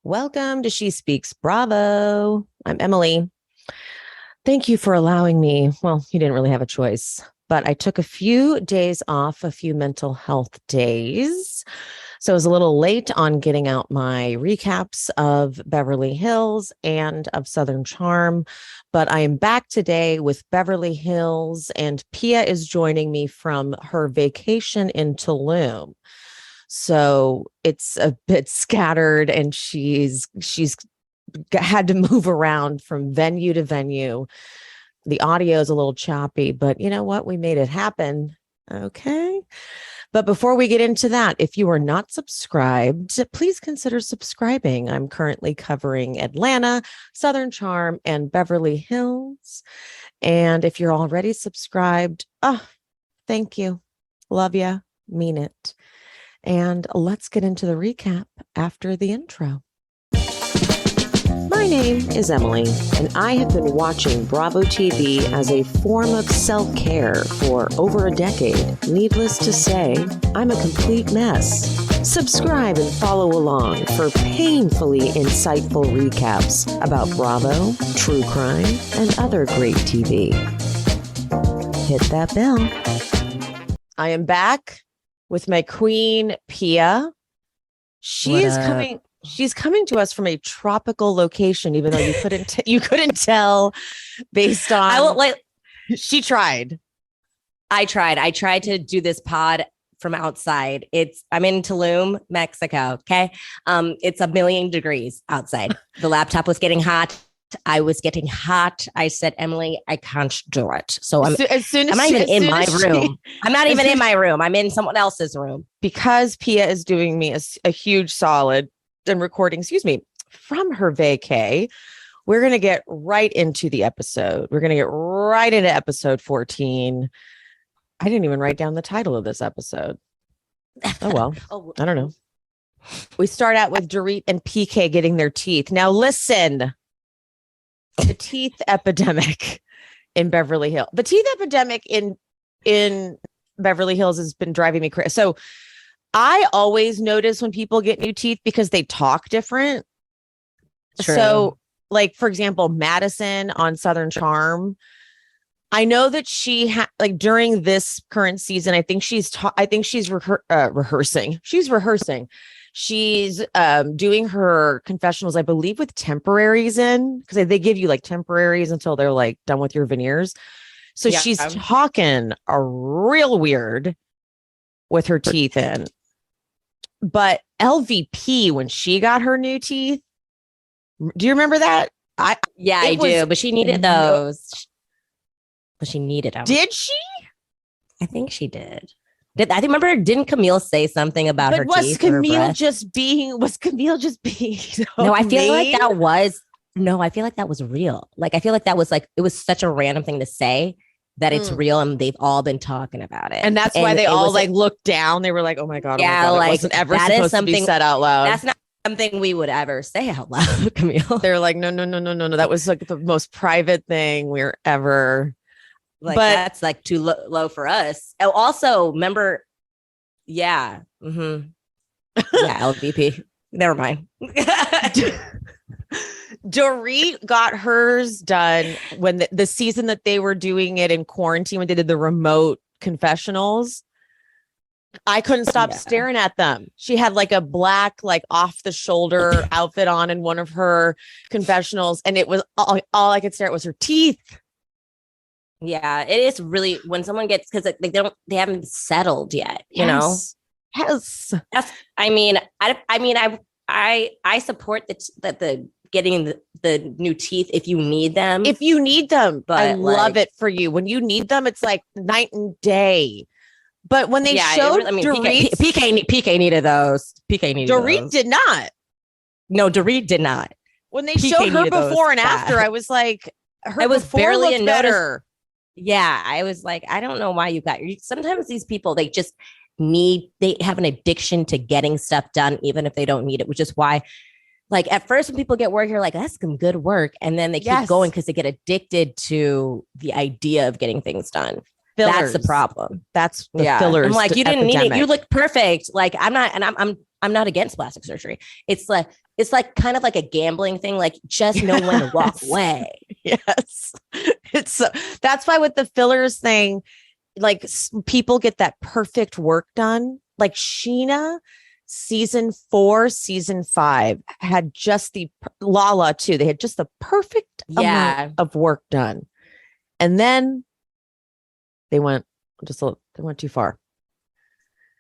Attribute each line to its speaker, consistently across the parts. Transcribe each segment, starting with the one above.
Speaker 1: Welcome to She Speaks Bravo. I'm Emily. Thank you for allowing me. Well, you didn't really have a choice, but I took a few days off, a few mental health days. So I was a little late on getting out my recaps of Beverly Hills and of Southern Charm, but I am back today with Beverly Hills, and Pia is joining me from her vacation in Tulum. So it's a bit scattered, and she's had to move around from venue to venue. The audio is a little choppy, but you know what? We made it happen. Okay. But before we get into that, if you are not subscribed, please consider subscribing. I'm currently covering Atlanta, Southern Charm, and Beverly Hills. And if you're already subscribed, thank you. Love ya. Mean it. And let's get into the recap after the intro. My name is Emily, and I have been watching Bravo TV as a form of self-care for over a decade. Needless to say, I'm a complete mess. Subscribe and follow along for painfully insightful recaps about Bravo, true crime, and other great TV. Hit that bell. I am back with my queen, Pia. She's coming to us from a tropical location, even though you couldn't tell based on.
Speaker 2: She tried. I tried to do this pod from outside. I'm in Tulum, Mexico. Okay. It's 1,000,000 degrees outside. The laptop was getting hot. I was getting hot. I said, Emily, I can't do it. So I'm not even in my room. I'm not even in my room. I'm in someone else's room.
Speaker 1: Because Pia is doing me a huge solid and recording, from her vacay, we're going to get right into the episode. We're going to get right into episode 14. I didn't even write down the title of this episode. Oh, well, I don't know. We start out with Dorit and PK getting their teeth. Now, listen. The teeth epidemic in Beverly Hills. The teeth epidemic in Beverly Hills has been driving me crazy. So I always notice when people get new teeth because they talk different.
Speaker 2: True.
Speaker 1: So, like, for example, Madison on Southern Charm. I know that she during this current season, I think she's rehearsing. She's rehearsing. She's doing her confessionals, I believe, with temporaries in, because they give you like temporaries until they're like done with your veneers. So yeah, she's talking a real weird with her teeth in. But LVP, when she got her new teeth, do you remember that?
Speaker 2: I do, but she needed those. But she needed them.
Speaker 1: Did she?
Speaker 2: I think she did. I remember, didn't Camille say something about her teeth?
Speaker 1: Was Camille just being
Speaker 2: No, I feel like that was real. Like, I feel like that was like, it was such a random thing to say that it's real, and they've all been talking about it.
Speaker 1: And that's why they all looked down. They were like, oh my God, it wasn't ever supposed to be said out loud.
Speaker 2: That's not something we would ever say out loud, Camille.
Speaker 1: They're like, no. That was like the most private thing we're ever.
Speaker 2: But that's like too low for us. Oh, also, remember, yeah, LVP. Never mind.
Speaker 1: Dorit got hers done when the season that they were doing it in quarantine, when they did the remote confessionals. I couldn't stop staring at them. She had like a black, like off the shoulder outfit on in one of her confessionals, and it was all I could stare at was her teeth.
Speaker 2: Yeah, it is really when someone gets, because they haven't settled yet, you know.
Speaker 1: Yes.
Speaker 2: I support the getting the new teeth if you need them.
Speaker 1: But I love it for you. When you need them, it's like night and day. But when they showed
Speaker 2: PK needed those. PK needed
Speaker 1: Dorit
Speaker 2: those.
Speaker 1: did not.
Speaker 2: No, Dorit did not.
Speaker 1: When they showed her before and after, I was like,
Speaker 2: it was barely a
Speaker 1: better.
Speaker 2: Yeah, I was like, I don't know why you got. Sometimes these people, they have an addiction to getting stuff done, even if they don't need it, which is why, like, at first when people get work, you're like, that's some good work. And then they keep going because they get addicted to the idea of getting things done.
Speaker 1: Fillers.
Speaker 2: That's the problem.
Speaker 1: That's the fillers.
Speaker 2: I'm like, you didn't need it. You look perfect. Like, I'm not against plastic surgery. It's like, it's like kind of like a gambling thing. Like just know when to walk away.
Speaker 1: Yes. That's why with the fillers thing, like people get that perfect work done. Like Sheena, season 4, season 5 had just Lala too. They had just the perfect amount of work done. And then they went too far.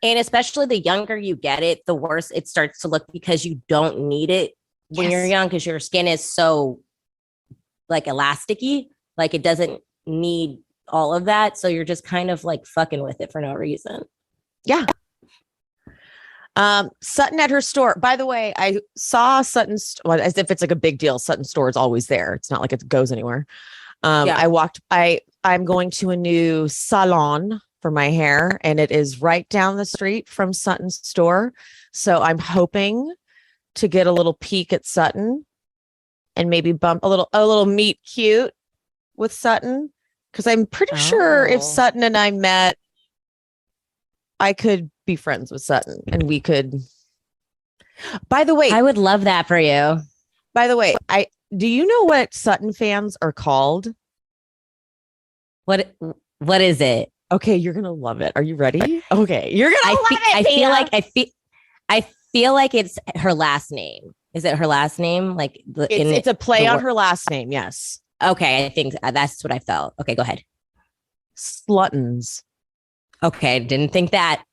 Speaker 2: And especially the younger you get it, the worse it starts to look because you don't need it when you're young because your skin is so like elasticy. Like it doesn't need all of that. So you're just kind of like fucking with it for no reason.
Speaker 1: Yeah. Sutton at her store. By the way, I saw Sutton's, well, as if it's like a big deal. Sutton's store is always there. It's not like it goes anywhere. I'm going to a new salon for my hair, and it is right down the street from Sutton's store. So I'm hoping to get a little peek at Sutton and maybe bump a little meet cute with Sutton. Cause I'm pretty sure if Sutton and I met, I could be friends with Sutton and we could, by the way,
Speaker 2: I would love that for you.
Speaker 1: By the way, do you know what Sutton fans are called?
Speaker 2: What is it?
Speaker 1: Okay, you're gonna love it. Are you ready? Okay, you're gonna love it.
Speaker 2: I feel like it's her last name. Is it her last name? Like
Speaker 1: it's a play on her last name. Yes.
Speaker 2: Okay, I think that's what I felt. Okay, go ahead.
Speaker 1: Sluttons.
Speaker 2: Okay, didn't think that.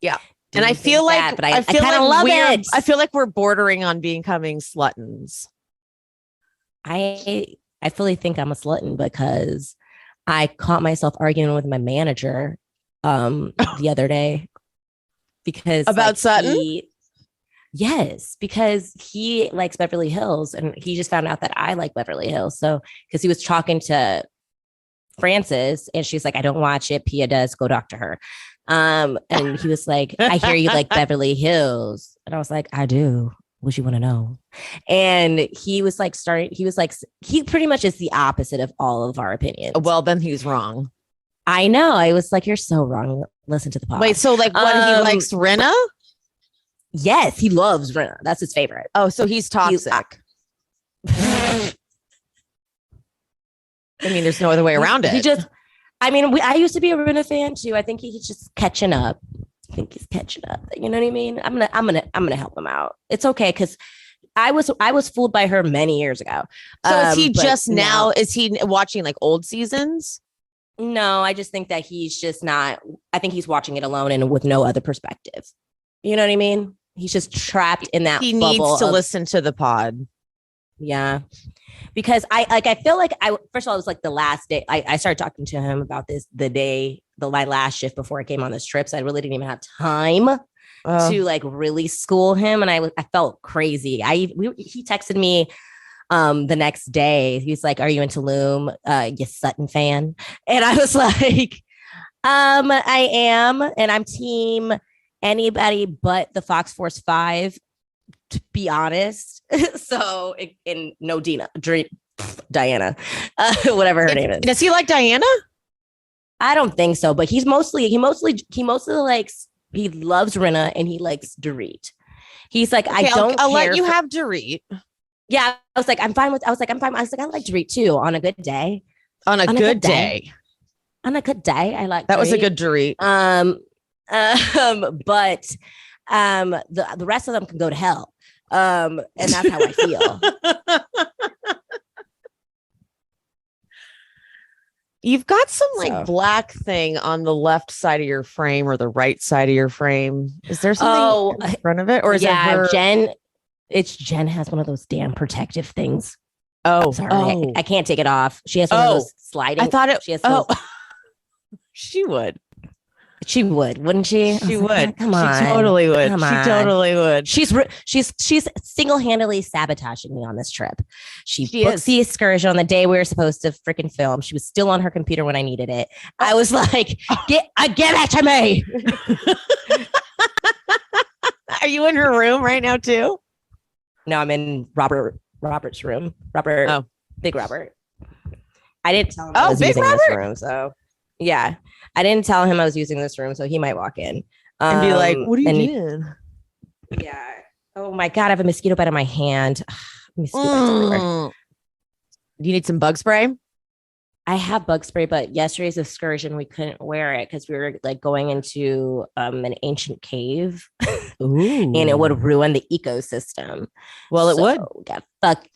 Speaker 1: Yeah. And I feel like,
Speaker 2: but I kind of love it.
Speaker 1: I feel like we're bordering on becoming sluttons.
Speaker 2: I fully think I'm a slutton because I caught myself arguing with my manager the other day because
Speaker 1: about Sutton.
Speaker 2: Yes, because he likes Beverly Hills and he just found out that I like Beverly Hills. So because he was talking to Frances and she's like, I don't watch it. Pia does. Go talk to her. And he was like, I hear you like Beverly Hills. And I was like, I do. What you want to know? And he was like, he pretty much is the opposite of all of our opinions.
Speaker 1: Well, then he's wrong.
Speaker 2: I know. I was like, you're so wrong. Listen to the pod.
Speaker 1: Wait, so like what he likes Rinna?
Speaker 2: Yes, he loves Rinna. That's his favorite.
Speaker 1: Oh, so he's toxic. I mean, there's no other way around it.
Speaker 2: I used to be a Rinna fan too. I think he's just catching up. You know what I mean? I'm gonna help him out. It's okay because I was fooled by her many years ago.
Speaker 1: So is he just now? Is he watching like old seasons?
Speaker 2: No, I just think that he's just not. I think he's watching it alone and with no other perspective. You know what I mean? He's just trapped in that.
Speaker 1: He needs to listen to the pod.
Speaker 2: Yeah. Because I feel like first of all, it was like the last day I started talking to him about this, my last shift before I came on this trip. So I really didn't even have time to like really school him. And I felt crazy. He texted me the next day. He's like, are you in Tulum? You Sutton fan? And I was like, I am. And I'm team anybody but the Fox Force 5. To be honest. So, no Diana, whatever her name is.
Speaker 1: Does he like Diana?
Speaker 2: I don't think so, but he mostly likes, he loves Rinna and he likes Dorit. He's like, okay,
Speaker 1: I'll let you have Dorit.
Speaker 2: Yeah. I was like, I'm fine. I like Dorit too on a good day.
Speaker 1: On a good day.
Speaker 2: On a good day. I like
Speaker 1: that
Speaker 2: Dorit.
Speaker 1: Was a good Dorit.
Speaker 2: But the rest of them can go to hell. And that's how I feel.
Speaker 1: You've got some like black thing on the left side of your frame or the right side of your frame. Is there something in front of it? Or is it her?
Speaker 2: Jen has one of those damn protective things.
Speaker 1: Oh,
Speaker 2: sorry. I can't take it off. She has one of those sliding.
Speaker 1: I thought
Speaker 2: she has
Speaker 1: she would.
Speaker 2: She would, wouldn't she?
Speaker 1: She would.
Speaker 2: Come on.
Speaker 1: She totally would. She totally would.
Speaker 2: She's single-handedly sabotaging me on this trip. She booked the excursion on the day we were supposed to freaking film. She was still on her computer when I needed it. I was like, get it to me.
Speaker 1: Are you in her room right now too?
Speaker 2: No, I'm in Robert's room. Big Robert. I didn't tell him I was
Speaker 1: Big
Speaker 2: using
Speaker 1: Robert?
Speaker 2: this room, so yeah. I didn't tell him I was using this room, so he might walk in
Speaker 1: and be like, "What are you doing?"
Speaker 2: Yeah. Oh my God, I have a mosquito bite on my hand. Mosquito bites everywhere.
Speaker 1: Do you need some bug spray?
Speaker 2: I have bug spray, but yesterday's excursion we couldn't wear it because we were like going into an ancient cave,
Speaker 1: Ooh.
Speaker 2: and it would ruin the ecosystem.
Speaker 1: Well, it would.
Speaker 2: We got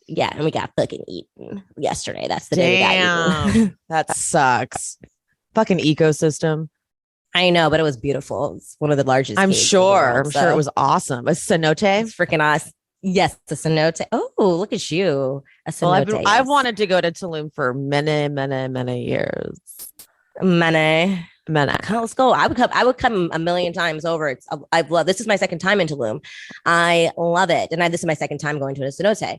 Speaker 2: and we got fucking eaten yesterday. That's the day we got eaten.
Speaker 1: That sucks. Fucking ecosystem.
Speaker 2: I know, but it was beautiful. It's one of the largest.
Speaker 1: I'm
Speaker 2: caves in the
Speaker 1: sure.
Speaker 2: world,
Speaker 1: I'm sure it was awesome. A cenote.
Speaker 2: It's freaking awesome. Yes, the cenote. Oh, look at you. A cenote.
Speaker 1: Well, I've wanted to go to Tulum for many years.
Speaker 2: Many.
Speaker 1: Let's
Speaker 2: go. I would come a million times over. I've loved. This is my second time in Tulum. I love it, and this is my second time going to a cenote.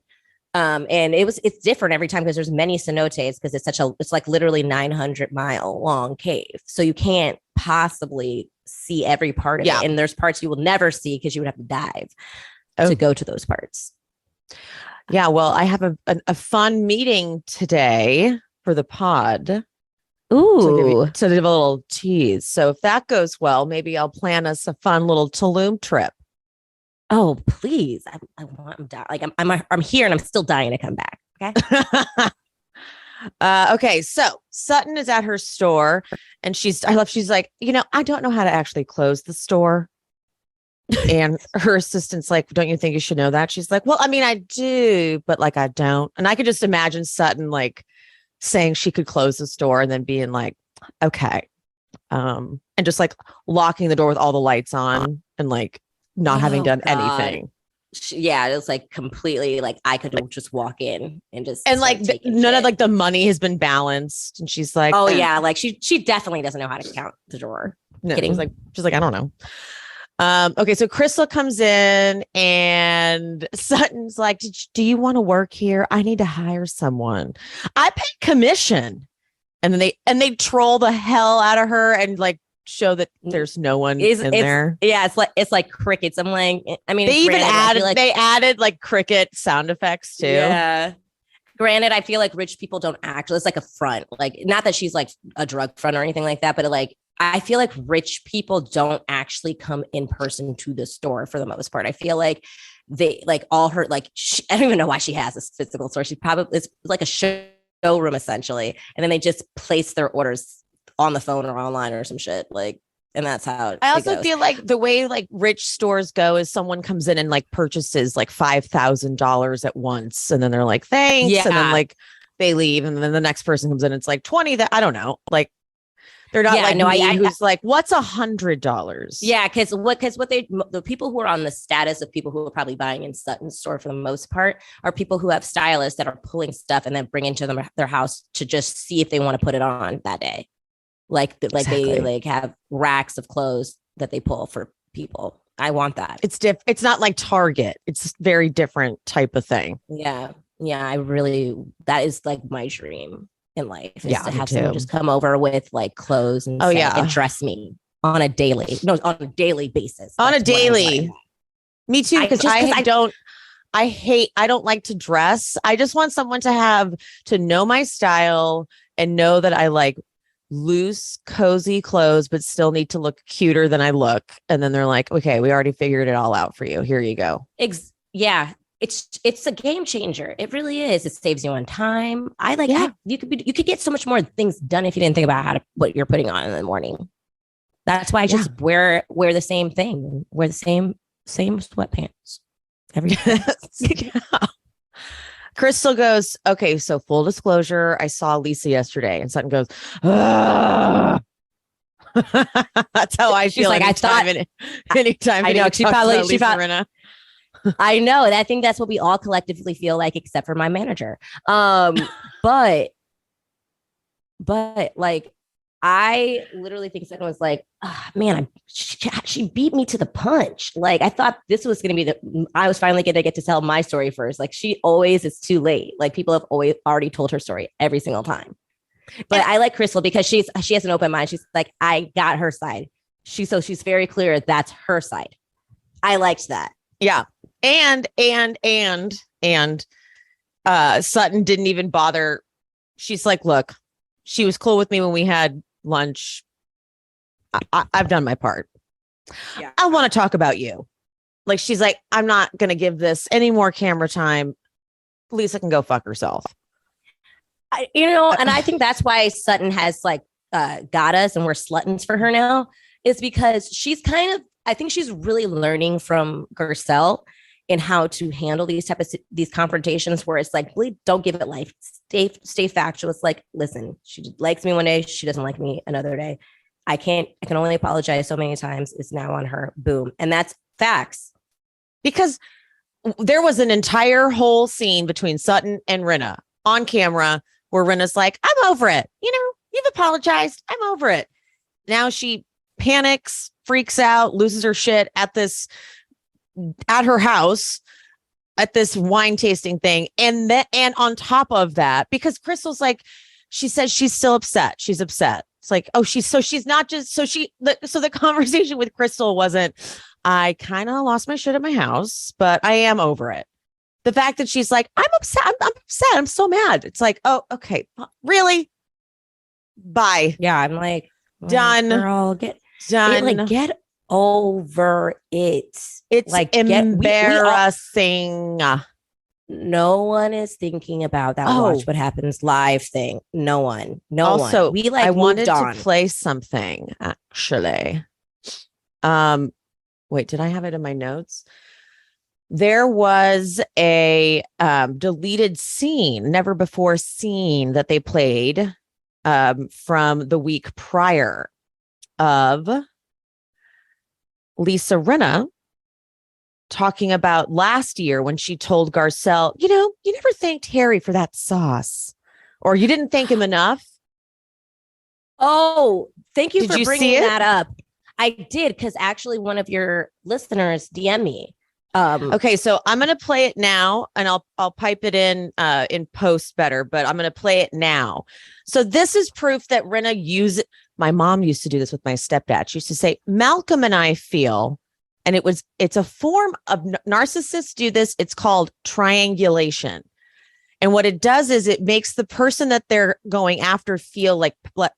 Speaker 2: And it's different every time because there's many cenotes because it's like literally 900-mile long cave, so you can't possibly see every part of it, and there's parts you will never see because you would have to dive to go to those parts.
Speaker 1: Yeah, well, I have a fun meeting today for the pod.
Speaker 2: Ooh,
Speaker 1: to give a little tease. So if that goes well, maybe I'll plan us a fun little Tulum trip.
Speaker 2: Oh, please! I'm here and I'm still dying to come back. Okay.
Speaker 1: Okay, so Sutton is at her store, and she's like, I don't know how to actually close the store. And her assistant's like, don't you think you should know that? She's like, well, I mean, I do, but like, I don't. And I could just imagine Sutton like saying she could close the store and then being like, okay. And just like locking the door with all the lights on and like not having done anything.
Speaker 2: Yeah, it was like completely like I could just walk in and just
Speaker 1: like none of like the money has been balanced. And she's like,
Speaker 2: oh yeah, like she definitely doesn't know how to count the drawer.
Speaker 1: No, she's like, I don't know. Okay, so Crystal comes in and Sutton's like, do you want to work here? I need to hire someone. I pay commission. And then they troll the hell out of her and like show that there's no one in there.
Speaker 2: Yeah, it's like crickets. I'm like, I mean,
Speaker 1: they even added like cricket sound effects too.
Speaker 2: Yeah. Granted, I feel like rich people don't act. It's like a front. Like, not that she's like a drug front or anything like that, but I feel like rich people don't actually come in person to the store for the most part. I feel like they like all her like I don't even know why she has this physical store. She probably it's like a showroom essentially, and then they just place their orders on the phone or online or some shit like. And that's how I also
Speaker 1: feel like the way like rich stores go is someone comes in and like purchases like $5,000 at once, and then they're like thanks, and then like they leave, and then the next person comes in. It's like 20 that I don't know, like. They're not who's like, what's $100?
Speaker 2: Yeah, because the people who are on the status of people who are probably buying in Sutton's store for the most part are people who have stylists that are pulling stuff and then bring into their house to just see if they want to put it on that day. They like have racks of clothes that they pull for people. I want that.
Speaker 1: It's not like Target. It's very different type of thing.
Speaker 2: Yeah. That is like my dream in life is to have someone just come over with like clothes and and dress me on a daily basis. Me too, because I don't like to dress. I just want someone to know my style and know that I like loose, cozy clothes, but still need to look cuter than I look. And then they're like, okay, we already figured it all out for you. Here you go. It's a game changer. It really is. It saves you on time. You could get so much more things done if you didn't think about what you're putting on in the morning. That's why I just wear the same thing. Wear the same sweatpants every day.
Speaker 1: Crystal goes, okay, so full disclosure, I saw Lisa yesterday, and Sutton goes, ah. That's how I feel.
Speaker 2: Like anytime I know she probably I know. I think that's what we all collectively feel like, except for my manager. But like, I literally think someone was like, oh, man, she beat me to the punch. Like, I thought this was going to be I was finally going to get to tell my story first. Like, she always is too late. Like, people have always already told her story every single time. But I like Crystal because she has an open mind. She's like, I got her side. She's very clear. That's her side. I liked that.
Speaker 1: Yeah. And Sutton didn't even bother. She's like, look, she was cool with me when we had lunch. I've done my part. Yeah. I want to talk about you. Like, she's like, I'm not going to give this any more camera time. Lisa can go fuck herself.
Speaker 2: And I think that's why Sutton has like got us and we're sluttons for her now, is because she's I think she's really learning from Garcelle in how to handle these confrontations where it's like, really don't give it life. Stay factual. It's like, listen, she likes me one day, she doesn't like me another day. I can only apologize so many times. It's now on her. Boom. And that's facts.
Speaker 1: Because there was an entire whole scene between Sutton and Rinna on camera where Rinna's like, I'm over it. You've apologized. I'm over it. Now she panics, freaks out, loses her shit at her house at this wine tasting thing. And on top of that, because Crystal's like, she says she's still upset. She's upset. It's like, oh, she's not just, so the conversation with Crystal wasn't, I kind of lost my shit at my house, but I am over it. The fact that she's like, I'm upset. I'm upset. I'm so mad. It's like, oh, okay. Really? Bye.
Speaker 2: Yeah. I'm like,
Speaker 1: done.
Speaker 2: Girl,
Speaker 1: done.
Speaker 2: Get over it.
Speaker 1: It's like embarrassing.
Speaker 2: No one is thinking about that. Watch What Happens Live thing. No one.
Speaker 1: Also,
Speaker 2: we like.
Speaker 1: I wanted to play something actually. Wait, did I have it in my notes? There was a deleted scene, never before seen, that they played from the week prior of Lisa Rinna talking about last year when she told Garcelle, you never thanked Harry for that sauce, or you didn't thank him enough.
Speaker 2: Oh, thank you for bringing that up. I did, because actually one of your listeners DM'd me.
Speaker 1: Okay, so I'm going to play it now, and I'll pipe it in post better, but I'm going to play it now. So this is proof that Rinna my mom used to do this with my stepdad. She used to say, Malcolm and I feel, and it's a form of narcissists do this. It's called triangulation. And what it does is it makes the person that they're going after feel like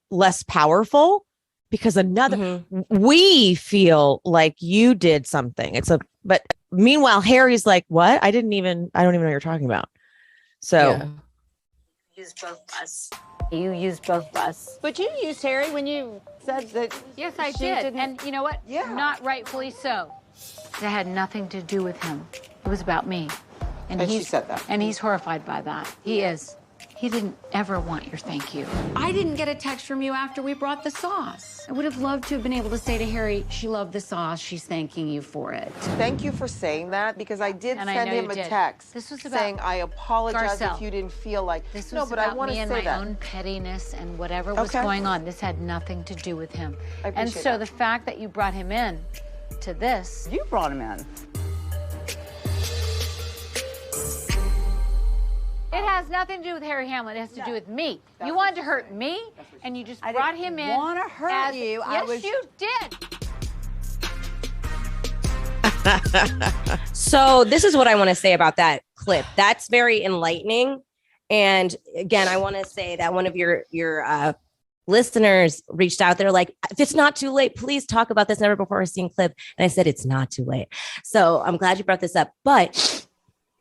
Speaker 1: less powerful, because we feel like you did something. But meanwhile, Harry's like, what? I don't even know what you're talking about. So
Speaker 3: You used both of us.
Speaker 4: But you used Harry when you said that.
Speaker 3: Yes, I did. And you know what?
Speaker 4: Yeah.
Speaker 3: Not rightfully so. That had nothing to do with him. It was about me.
Speaker 4: And she said that.
Speaker 3: And he's horrified by that. He is. He didn't ever want your thank you. I didn't get a text from you after we brought the sauce. I would have loved to have been able to say to Harry, she loved the sauce. She's thanking you for it.
Speaker 4: Thank you for saying that, because I did send him a text saying, I apologize
Speaker 3: Garcelle.
Speaker 4: if you didn't feel like.
Speaker 3: This
Speaker 4: no,
Speaker 3: was
Speaker 4: but
Speaker 3: about
Speaker 4: I want to
Speaker 3: me and
Speaker 4: say
Speaker 3: my
Speaker 4: that.
Speaker 3: own pettiness and whatever was going on. This had nothing to do with him. And so the fact that you brought him in to this.
Speaker 4: You brought him in.
Speaker 3: It has nothing to do with Harry Hamlin. It has to do with me. You wanted to hurt me, and you just brought him in.
Speaker 4: I didn't want to hurt you.
Speaker 3: Yes, you did.
Speaker 2: So this is what I want to say about that clip. That's very enlightening. And again, I want to say that one of your listeners reached out. They're like, if it's not too late, please talk about this never before seen clip. And I said, it's not too late. So I'm glad you brought this up. But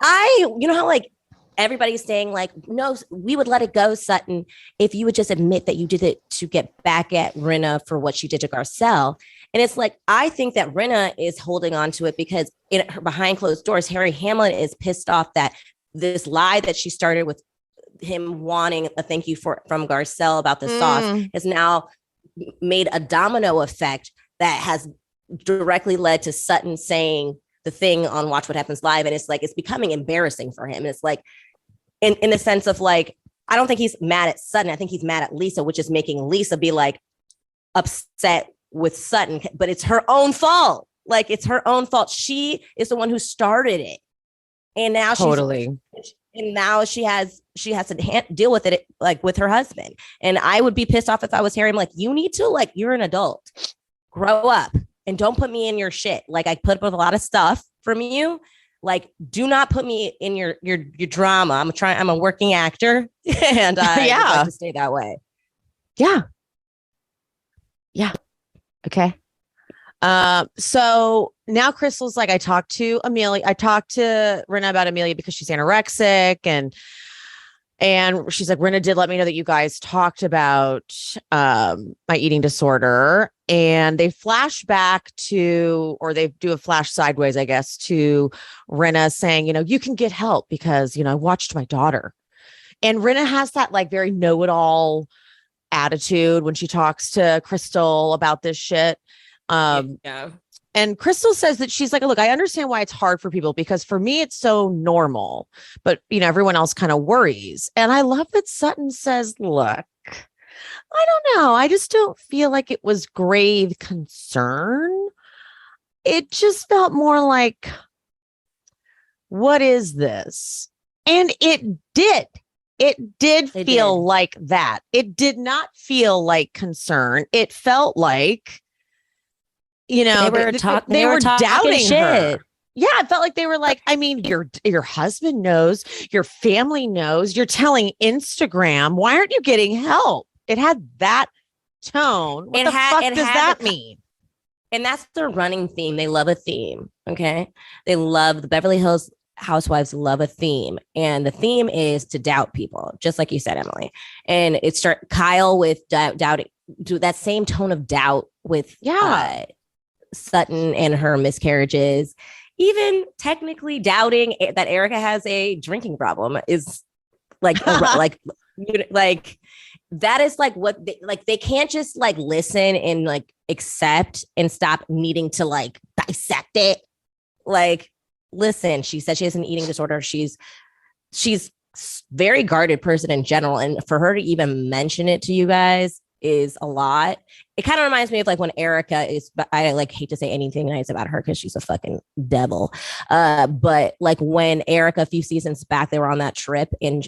Speaker 2: you know how like everybody's saying like, no, we would let it go, Sutton, if you would just admit that you did it to get back at Rinna for what she did to Garcelle. And it's like, I think that Rinna is holding on to it because behind closed doors, Harry Hamlin is pissed off that this lie that she started with him wanting a thank you from Garcelle about the sauce has now made a domino effect that has directly led to Sutton saying the thing on Watch What Happens Live. And it's like, it's becoming embarrassing for him. And it's like, in the sense of like, I don't think he's mad at Sutton. I think he's mad at Lisa, which is making Lisa be like upset with Sutton, but it's her own fault. Like, it's her own fault. She is the one who started it. And now she has to deal with it like with her husband. And I would be pissed off if I was Harry. I'm like, you need to, like, you're an adult, grow up and don't put me in your shit. Like, I put up with a lot of stuff from you. Like, do not put me in your drama. I'm a working actor and I would like to stay that way.
Speaker 1: Yeah. Okay. So now Crystal's like, I talked to Rinna about Amelia because she's anorexic, and she's like, Rinna did let me know that you guys talked about my eating disorder. And they flash back to, or they do a flash sideways, I guess, to Rinna saying, you can get help because, I watched my daughter. And Rinna has that like very know-it-all attitude when she talks to Crystal about this shit.
Speaker 2: Yeah.
Speaker 1: And Crystal says that she's like, look, I understand why it's hard for people because for me, it's so normal, but everyone else kind of worries. And I love that Sutton says, look, I don't know. I just don't feel like it was grave concern. It just felt more like, what is this? And it did feel like that. It did not feel like concern. It felt like, they were doubting
Speaker 2: shit.
Speaker 1: her. Yeah, it felt like they were like, I mean, your husband knows, your family knows, you're telling Instagram, why aren't you getting help? It had that tone. What the fuck does that mean?
Speaker 2: And that's their running theme. They love a theme. Okay. They love the Beverly Hills Housewives love a theme. And the theme is to doubt people, just like you said, Emily. And it Kyle with doubting, do that same tone of doubt with Sutton and her miscarriages, even technically doubting that Erika has a drinking problem is like, like that is like what they can't just like listen and like accept and stop needing to like dissect it. Like, listen, she said she has an eating disorder. She's very guarded person in general. And for her to even mention it to you guys is a lot. It kind of reminds me of like when Erika I like hate to say anything nice about her because she's a fucking devil. But like when Erika a few seasons back, they were on that trip and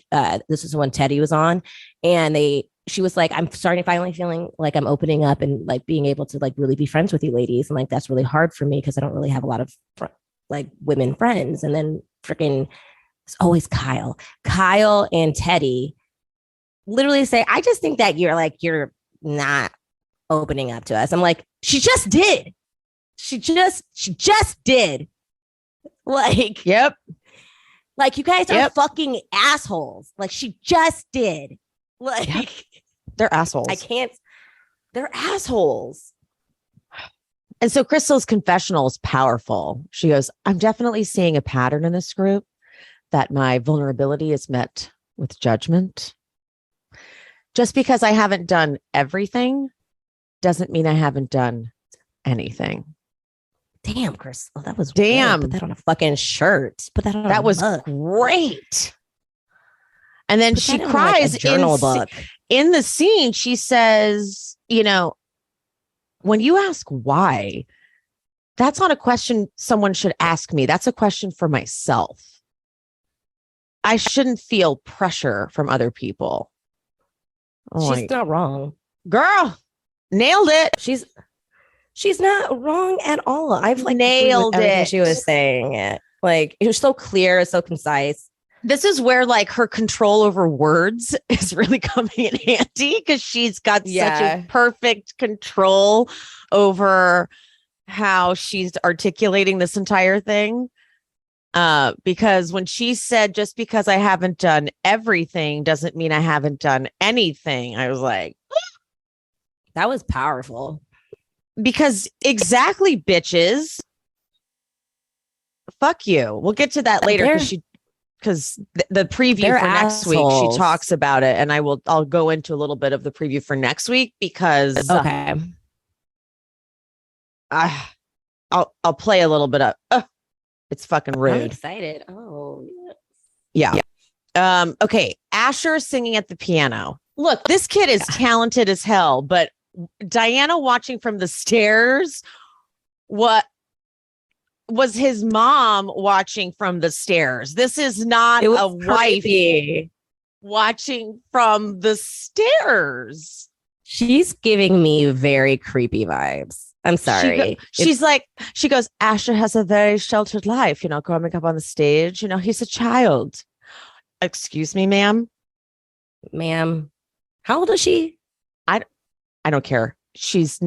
Speaker 2: this is when Teddy was on and she was like, I'm finally feeling like I'm opening up and like being able to like really be friends with you ladies. And like, that's really hard for me because I don't really have a lot of like women friends. And then freaking it's always Kyle and Teddy literally say, I just think that you're not opening up to us. I'm like, she just did. She just did. Like,
Speaker 1: yep.
Speaker 2: Like you guys are fucking assholes. Like she just did. Like
Speaker 1: they're assholes.
Speaker 2: They're assholes.
Speaker 1: And so Crystal's confessional is powerful. She goes, I'm definitely seeing a pattern in this group that my vulnerability is met with judgment. Just because I haven't done everything doesn't mean I haven't done anything.
Speaker 2: Damn, Crystal, that was
Speaker 1: damn.
Speaker 2: Weird. Put that on a fucking shirt. Put that on.
Speaker 1: That was great. And then she cries like journal book. In the scene. She says, when you ask why, that's not a question someone should ask me. That's a question for myself. I shouldn't feel pressure from other people.
Speaker 2: She's not wrong.
Speaker 1: Girl, nailed it.
Speaker 2: She's not wrong at all. I've like
Speaker 1: nailed it.
Speaker 2: She was saying it. Like it was so clear, so concise.
Speaker 1: This is where like her control over words is really coming in handy because she's got such a perfect control over how she's articulating this entire thing. Because when she said, just because I haven't done everything doesn't mean I haven't done anything. I was like,
Speaker 2: that was powerful.
Speaker 1: Because exactly, bitches. Fuck you. We'll get to that later because the preview for next week, she talks about it, and I'll go into a little bit of the preview for next week because I'll play a little bit of it's fucking rude.
Speaker 2: I'm excited. Oh
Speaker 1: yeah. Okay, Asher singing at the piano. Look, this kid is talented as hell, but Diana watching from the stairs, what was his mom watching from the stairs? This is not a wife watching from the stairs.
Speaker 2: She's giving me very creepy vibes. I'm sorry.
Speaker 1: She goes, Asher has a very sheltered life, growing up on the stage. He's a child. Excuse me, ma'am.
Speaker 2: How old is she?
Speaker 1: I don't care. She's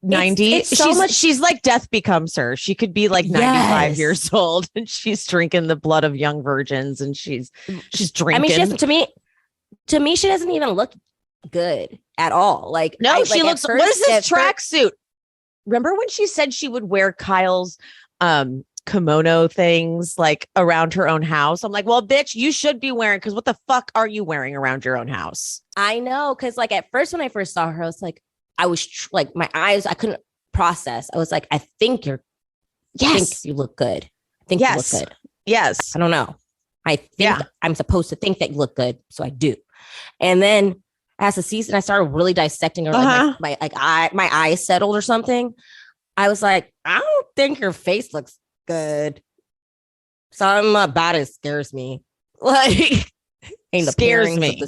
Speaker 1: 90.
Speaker 2: It's so much.
Speaker 1: She's like death becomes her. She could be like 95 years old and she's drinking the blood of young virgins and she's drinking.
Speaker 2: I mean, to me, she doesn't even look good at all. Like,
Speaker 1: no, she looks,
Speaker 2: first,
Speaker 1: what is this tracksuit? Remember when she said she would wear Kyle's kimono things like around her own house? I'm like, well, bitch, you should be wearing, because what the fuck are you wearing around your own house?
Speaker 2: I know, because like at first when I first saw her, I was like, like my eyes, I couldn't process. I was like, I think you look good. I think you look good.
Speaker 1: Yes.
Speaker 2: I don't know. I think I'm supposed to think that you look good. So I do. And then as the season, I started really dissecting her. Like my eyes settled or something. I was like, I don't think your face looks good. Something about it scares me. Like,
Speaker 1: scares me.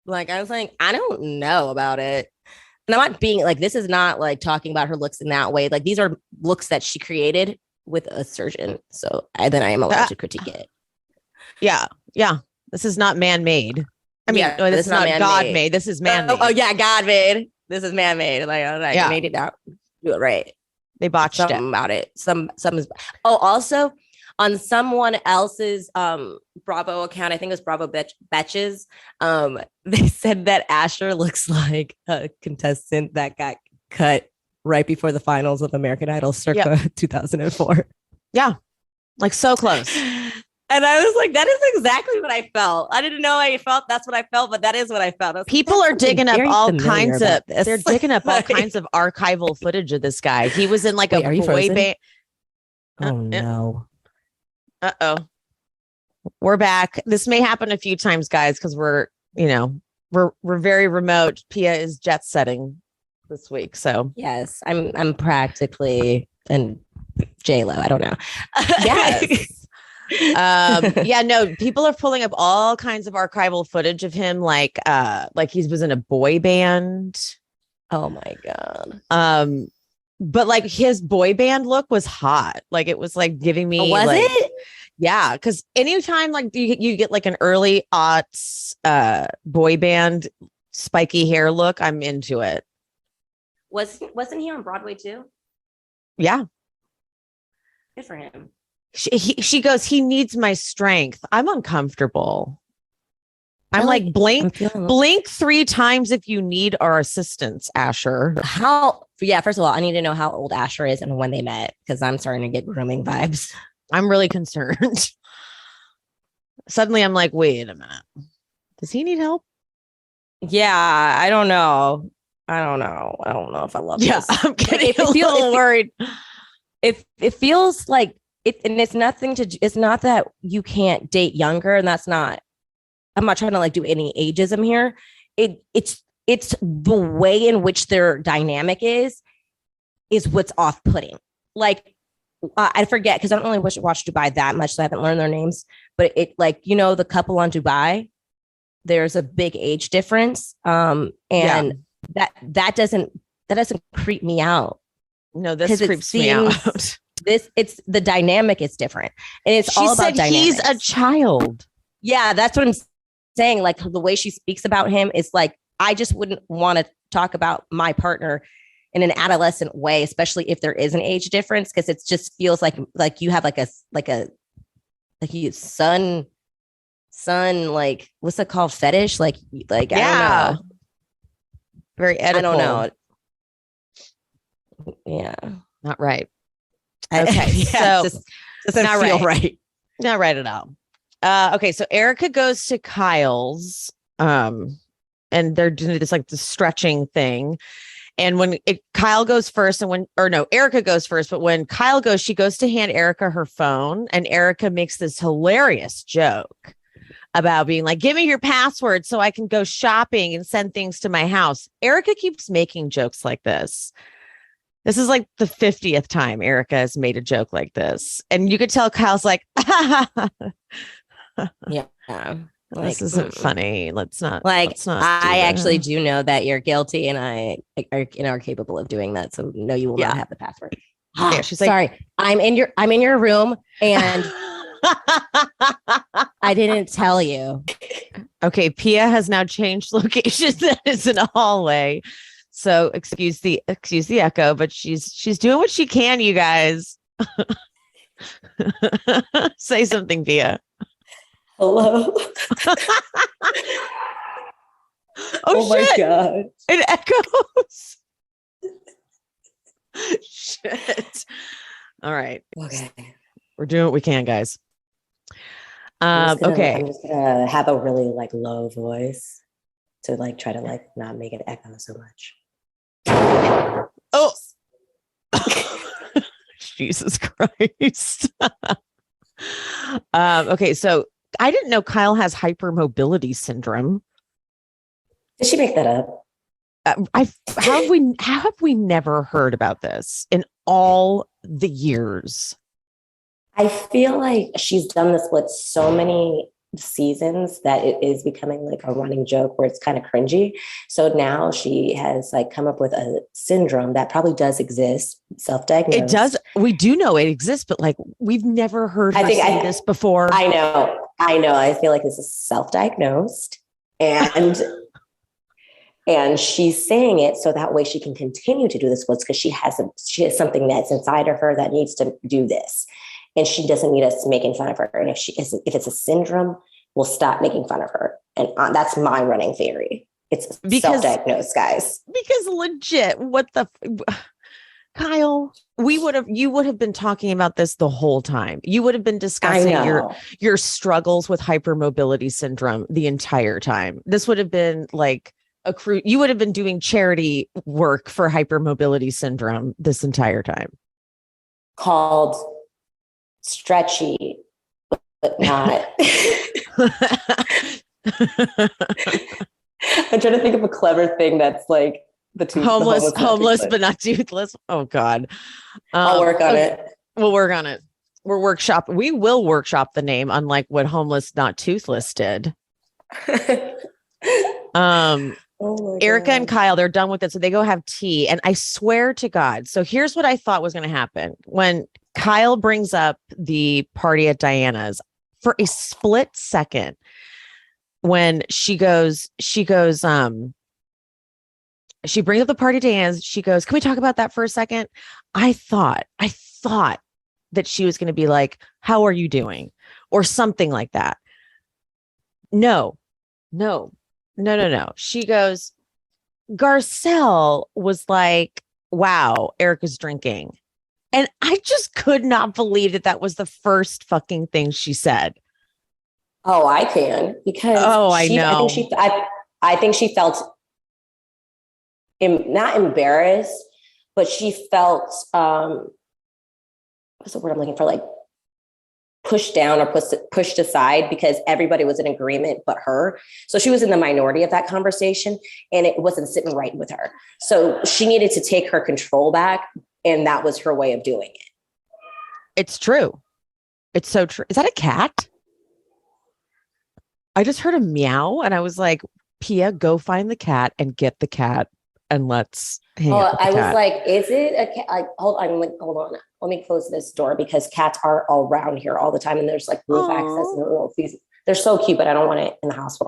Speaker 2: Like, I was like, I don't know about it. And I'm not being like, this is not like talking about her looks in that way. Like, these are looks that she created with a surgeon. So then I am allowed to critique it.
Speaker 1: Yeah. Yeah. This is not man-made. I mean, this is not God-made. This is man-made.
Speaker 2: Oh, yeah. God-made. This is man-made. Like, I made it out. Do it right.
Speaker 1: They botched
Speaker 2: something about it. Some is. Oh, also on someone else's Bravo account, I think it was Bravo Betches. They said that Asher looks like a contestant that got cut right before the finals of American Idol circa 2004.
Speaker 1: Yeah, like so close.
Speaker 2: And I was like, that is exactly what I felt. I didn't know I felt. That's what I felt, but that is what I felt.
Speaker 1: People are digging up all kinds of. They're digging up all kinds of archival footage of this guy. He was in like a boy band.
Speaker 2: Oh no.
Speaker 1: Uh-oh. We're back. This may happen a few times, guys, because we're very remote. Pia is jet setting this week. So
Speaker 2: yes, I'm practically and J-Lo. I don't know. Yes.
Speaker 1: People are pulling up all kinds of archival footage of him, like he was in a boy band.
Speaker 2: Oh my God.
Speaker 1: But like his boy band look was hot. Like it was like giving me
Speaker 2: it?
Speaker 1: Yeah, because anytime like you get like an early aughts boy band spiky hair look, I'm into it.
Speaker 2: Wasn't he on Broadway too?
Speaker 1: Yeah.
Speaker 2: Good for him.
Speaker 1: She goes, he needs my strength. I'm uncomfortable. I'm like, blink 3 times if you need our assistance, Asher.
Speaker 2: First of all, I need to know how old Asher is and when they met, because I'm starting to get grooming vibes.
Speaker 1: I'm really concerned. Suddenly I'm like, wait a minute. Does he need help?
Speaker 2: Yeah, I don't know. I don't know if I love this.
Speaker 1: I'm getting a little worried.
Speaker 2: It feels like it, and it's not that you can't date younger, and I'm not trying to like do any ageism here. It's the way in which their dynamic is what's off-putting. Like, I forget, because I don't really watch Dubai that much, so I haven't learned their names. But it, like, the couple on Dubai, there's a big age difference, and that doesn't creep me out.
Speaker 1: No, this creeps me out.
Speaker 2: It's the dynamic is different, and it's all about dynamics.
Speaker 1: He's a child.
Speaker 2: Yeah, that's what I'm saying. Like the way she speaks about him is like, I just wouldn't want to talk about my partner in an adolescent way, especially if there is an age difference, because it just feels like you have like you son, like, what's it called, fetish? Like I don't know.
Speaker 1: Very Oedipal.
Speaker 2: I don't know. Yeah,
Speaker 1: not right. Okay, so
Speaker 2: doesn't
Speaker 1: not
Speaker 2: feel right.
Speaker 1: Not right at all. Okay, so Erika goes to Kyle's, and they're doing this like the stretching thing. And when Kyle goes first, Erika goes first, but when Kyle goes, she goes to hand Erika her phone, and Erika makes this hilarious joke about being like, give me your password so I can go shopping and send things to my house. Erika keeps making jokes like this. This is like the 50th time Erika has made a joke like this. And you could tell Kyle's like,
Speaker 2: yeah. Like,
Speaker 1: this isn't funny. Let's not.
Speaker 2: I actually do know that you're guilty, and I are capable of doing that. So no, you will not have the password.
Speaker 1: Yeah, she's like,
Speaker 2: sorry, I'm in your room, and I didn't tell you.
Speaker 1: Okay, Pia has now changed locations. That is in a hallway. So excuse the echo, but she's doing what she can, you guys. Say something, Via.
Speaker 5: Hello.
Speaker 1: Oh
Speaker 5: my
Speaker 1: shit.
Speaker 5: God.
Speaker 1: It echoes. Shit. All right.
Speaker 5: Okay.
Speaker 1: We're doing what we can, guys.
Speaker 5: Okay.
Speaker 1: Okay.
Speaker 5: I'm just gonna have a really like low voice to like try to like not make it echo so much.
Speaker 1: Oh. Jesus Christ. Okay, so I didn't know Kyle has hypermobility syndrome.
Speaker 5: Did she make that up?
Speaker 1: How have we never heard about this in all the years?
Speaker 5: I feel like she's done this with so many seasons that it is becoming like a running joke where it's kind of cringy. So now she has like come up with a syndrome that probably does exist, self-diagnosed.
Speaker 1: It does. We do know it exists, but like we've never heard her say this before.
Speaker 5: I know. I feel like this is self-diagnosed and she's saying it so that way she can continue to do this because she has something that's inside of her that needs to do this. And she doesn't need us making fun of her. And if it's a syndrome, we'll stop making fun of her. And that's my running theory. It's self-diagnosed, guys.
Speaker 1: Because legit, what the Kyle, you would have been talking about this the whole time. You would have been discussing your struggles with hypermobility syndrome the entire time. This would have been like you would have been doing charity work for hypermobility syndrome this entire time.
Speaker 5: Called stretchy, but not. I'm trying to think of a clever thing that's like
Speaker 1: homeless but not toothless. Oh God.
Speaker 5: I'll work on it.
Speaker 1: We'll work on it. We will workshop the name, unlike what homeless not toothless did. Erika and Kyle, they're done with it. So they go have tea. And I swear to God. So here's what I thought was going to happen. When Kyle brings up the party at Diana's, for a split second, when she brings up the party at Diana's, she goes, can we talk about that for a second? I thought that she was going to be like, how are you doing? Or something like that. No. She goes, Garcelle was like, wow, Erika's drinking. And I just could not believe that was the first fucking thing she said.
Speaker 5: Oh, I can, because
Speaker 1: I know.
Speaker 5: I think she felt not embarrassed, but she felt what's the word I'm looking for? Like pushed down or pushed aside because everybody was in agreement but her. So she was in the minority of that conversation and it wasn't sitting right with her. So she needed to take her control back. And that was her way of doing it.
Speaker 1: It's true. It's so true. Is that a cat? I just heard a meow and I was like, Pia, go find the cat and get the cat and let's hang out with the cat.
Speaker 5: Was like, is it a cat? Like, hold on. Let me close this door because cats are all around here all the time. And there's like roof access and little fees. They're so cute, but I don't want it in the house.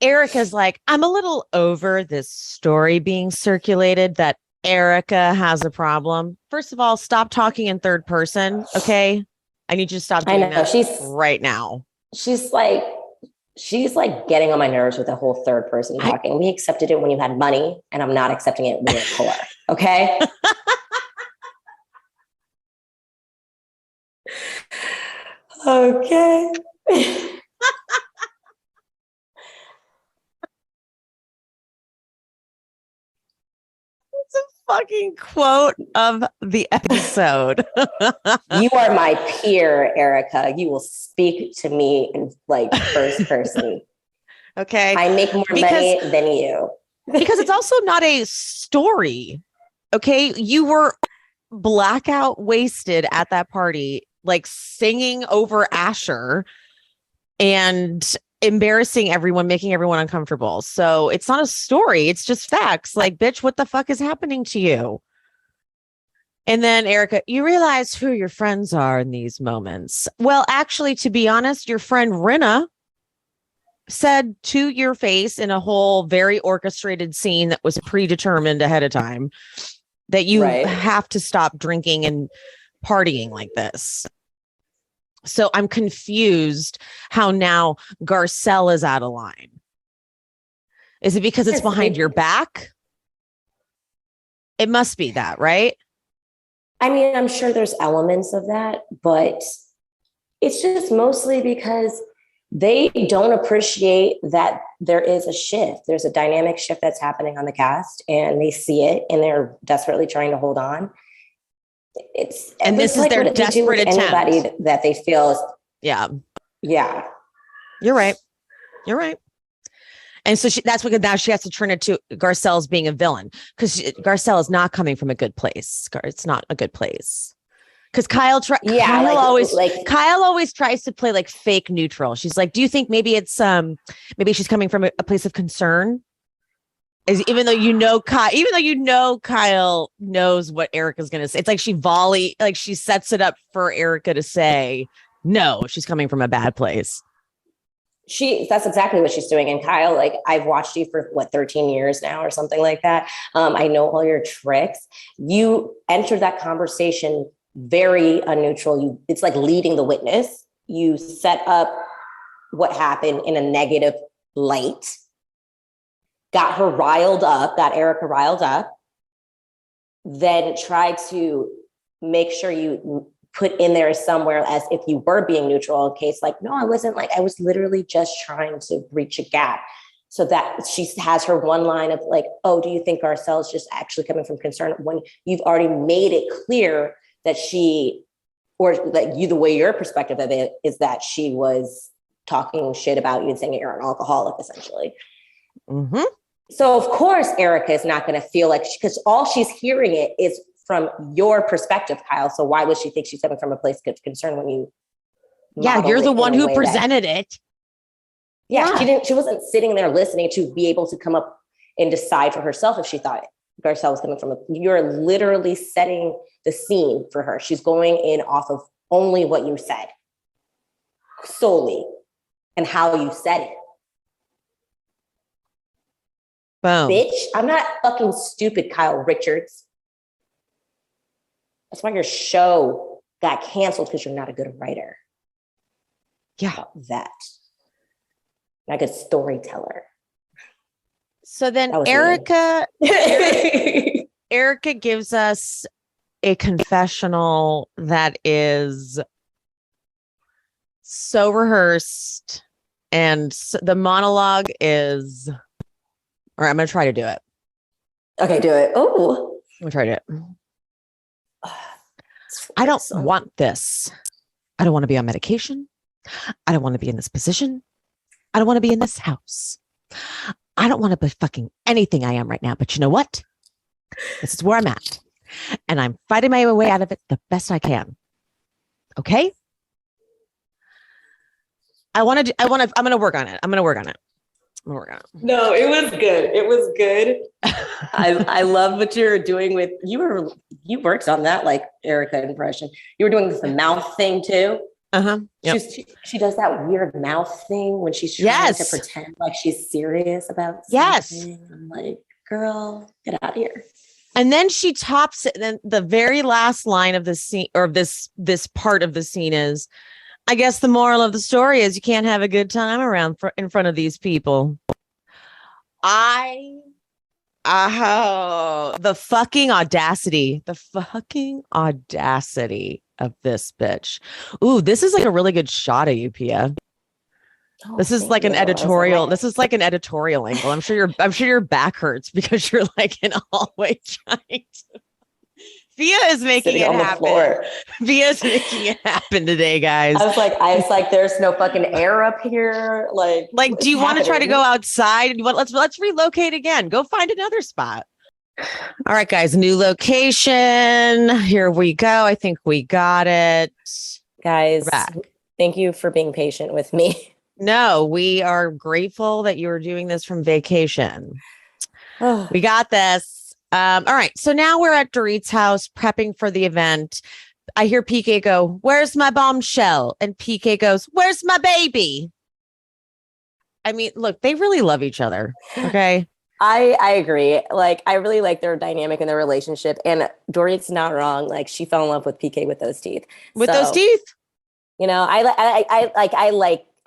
Speaker 1: Erika's like, I'm a little over this story being circulated that Erika has a problem. First of all, stop talking in third person. Okay. I need you to stop doing that right now.
Speaker 5: She's like getting on my nerves with the whole third person talking. We accepted it when you had money and I'm not accepting it when you're poor. Okay. Okay.
Speaker 1: Fucking quote of the episode.
Speaker 5: You are my peer, Erika. You will speak to me in like first person.
Speaker 1: Okay.
Speaker 5: I make more money than you.
Speaker 1: Because it's also not a story. Okay. You were blackout wasted at that party, like singing over Asher and embarrassing everyone, making everyone uncomfortable. So it's not a story. It's just facts. Like, bitch, what the fuck is happening to you? And then Erika, you realize who your friends are in these moments. Well, actually, to be honest, your friend Rinna said to your face in a whole very orchestrated scene that was predetermined ahead of time that you have to stop drinking and partying like this. So I'm confused how now Garcelle is out of line. Is it because it's behind your back? It must be that, right?
Speaker 5: I mean, I'm sure there's elements of that, but it's just mostly because they don't appreciate that there is a shift. There's a dynamic shift that's happening on the cast, and they see it, and they're desperately trying to hold on.
Speaker 1: And this is their desperate attempt.
Speaker 5: Anybody that they feel is,
Speaker 1: yeah.
Speaker 5: You're
Speaker 1: right. And so that's what now she has to turn it to Garcelle's being a villain, because Garcelle is not coming from a good place. It's not a good place. Because Kyle always tries to play like fake neutral. She's like, do you think maybe it's maybe she's coming from a place of concern? Even though you know Kyle knows what Erika's gonna say. It's like she sets it up for Erika to say, no, she's coming from a bad place.
Speaker 5: That's exactly what she's doing. And Kyle, like, I've watched you for 13 years now or something like that. I know all your tricks. You entered that conversation very unneutral. It's like leading the witness. You set up what happened in a negative light, got her riled up, got Erika riled up, then tried to make sure you put in there somewhere as if you were being neutral in case, like, no, I wasn't, like, I was literally just trying to breach a gap. So that she has her one line of like, oh, do you think Garcelle is just actually coming from concern, when you've already made it clear that the way your perspective of it is that she was talking shit about you and saying you're an alcoholic, essentially.
Speaker 1: Mm-hmm.
Speaker 5: So of course, Erika is not going to feel like, because all she's hearing it is from your perspective, Kyle. So why would she think she's coming from a place of concern when you?
Speaker 1: Yeah, you're the one who presented it.
Speaker 5: Yeah, she wasn't sitting there listening to be able to come up and decide for herself if she thought Garcelle was coming from you're literally setting the scene for her. She's going in off of only what you said, solely, and how you said it.
Speaker 1: Boom.
Speaker 5: Bitch, I'm not fucking stupid, Kyle Richards. That's why your show got canceled, because you're not a good writer.
Speaker 1: Yeah.
Speaker 5: That. Not a good storyteller.
Speaker 1: So then Erika gives us a confessional that is so rehearsed, and the monologue is, or I'm going to try to do it.
Speaker 5: Okay, do it. Oh,
Speaker 1: I'm going to try to do it. I don't want this. I don't want to be on medication. I don't want to be in this position. I don't want to be in this house. I don't want to be fucking anything I am right now. But you know what? This is where I'm at. And I'm fighting my way out of it the best I can. Okay? I'm going to work on it.
Speaker 5: No, it was good. I love what you're doing with, you worked on that, like, Erika impression. You were doing the mouth thing too.
Speaker 1: Uh-huh. Yep.
Speaker 5: She does that weird mouth thing when she's trying to pretend like she's serious about something.
Speaker 1: Yes.
Speaker 5: I'm like, girl, get out of here.
Speaker 1: And then she tops it. Then the very last line of the scene, or this part of the scene, is, I guess the moral of the story is you can't have a good time in front of these people. The fucking audacity of this bitch. Ooh, this is like a really good shot of you, Pia. This is like an editorial. This is like an editorial angle. I'm sure your back hurts because you're like in a hallway trying to. Pia is making it happen. Pia's making it happen today, guys.
Speaker 5: I was like, there's no fucking air up here. Like,
Speaker 1: do you want to try to go outside? Let's relocate again. Go find another spot. All right, guys, new location. Here we go. I think we got it.
Speaker 5: Guys, thank you for being patient with me.
Speaker 1: No, we are grateful that you are doing this from vacation. We got this. All right. So now we're at Dorit's house prepping for the event. I hear PK go, "Where's my bombshell?" And PK goes, "Where's my baby?" I mean, look, they really love each other. Okay.
Speaker 5: I agree. Like, I really like their dynamic and their relationship. And Dorit's not wrong. Like, she fell in love with PK with those teeth.
Speaker 1: With those teeth.
Speaker 5: You know, I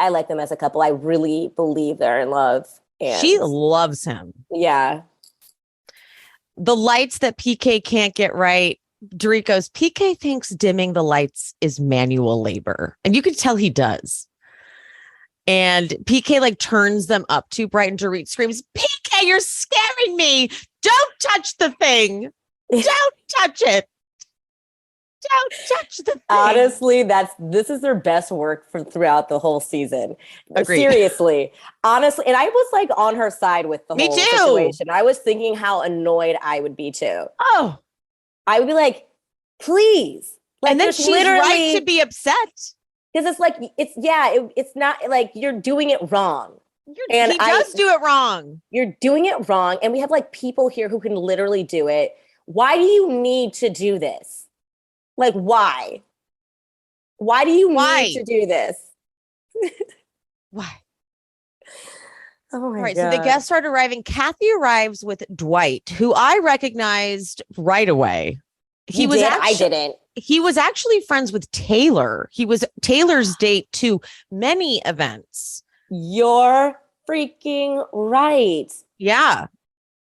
Speaker 5: like them as a couple. I really believe they're in love. And
Speaker 1: she loves him.
Speaker 5: Yeah.
Speaker 1: The lights that PK can't get right. Dorit goes, PK thinks dimming the lights is manual labor. And you can tell he does. And PK like turns them up too bright and Dorit screams, PK, you're scaring me. Don't touch the thing. Don't touch it. Don't touch the thing.
Speaker 5: Honestly, this is their best work throughout the whole season.
Speaker 1: Agreed.
Speaker 5: Seriously. Honestly. And I was like on her side with the whole situation. I was thinking how annoyed I would be too.
Speaker 1: Oh.
Speaker 5: I would be like, please. Like,
Speaker 1: and then she's right to be upset.
Speaker 5: Because it's like, it's not like you're doing it wrong.
Speaker 1: And he does do it wrong.
Speaker 5: You're doing it wrong. And we have like people here who can literally do it. Why do you need to do this? Like, why? Why do you need to do this?
Speaker 1: Why?
Speaker 5: Oh my God.
Speaker 1: So the guests start arriving. Kathy arrives with Dwight, who I recognized right away.
Speaker 5: I didn't.
Speaker 1: He was actually friends with Taylor. He was Taylor's date to many events.
Speaker 5: You're freaking right.
Speaker 1: Yeah.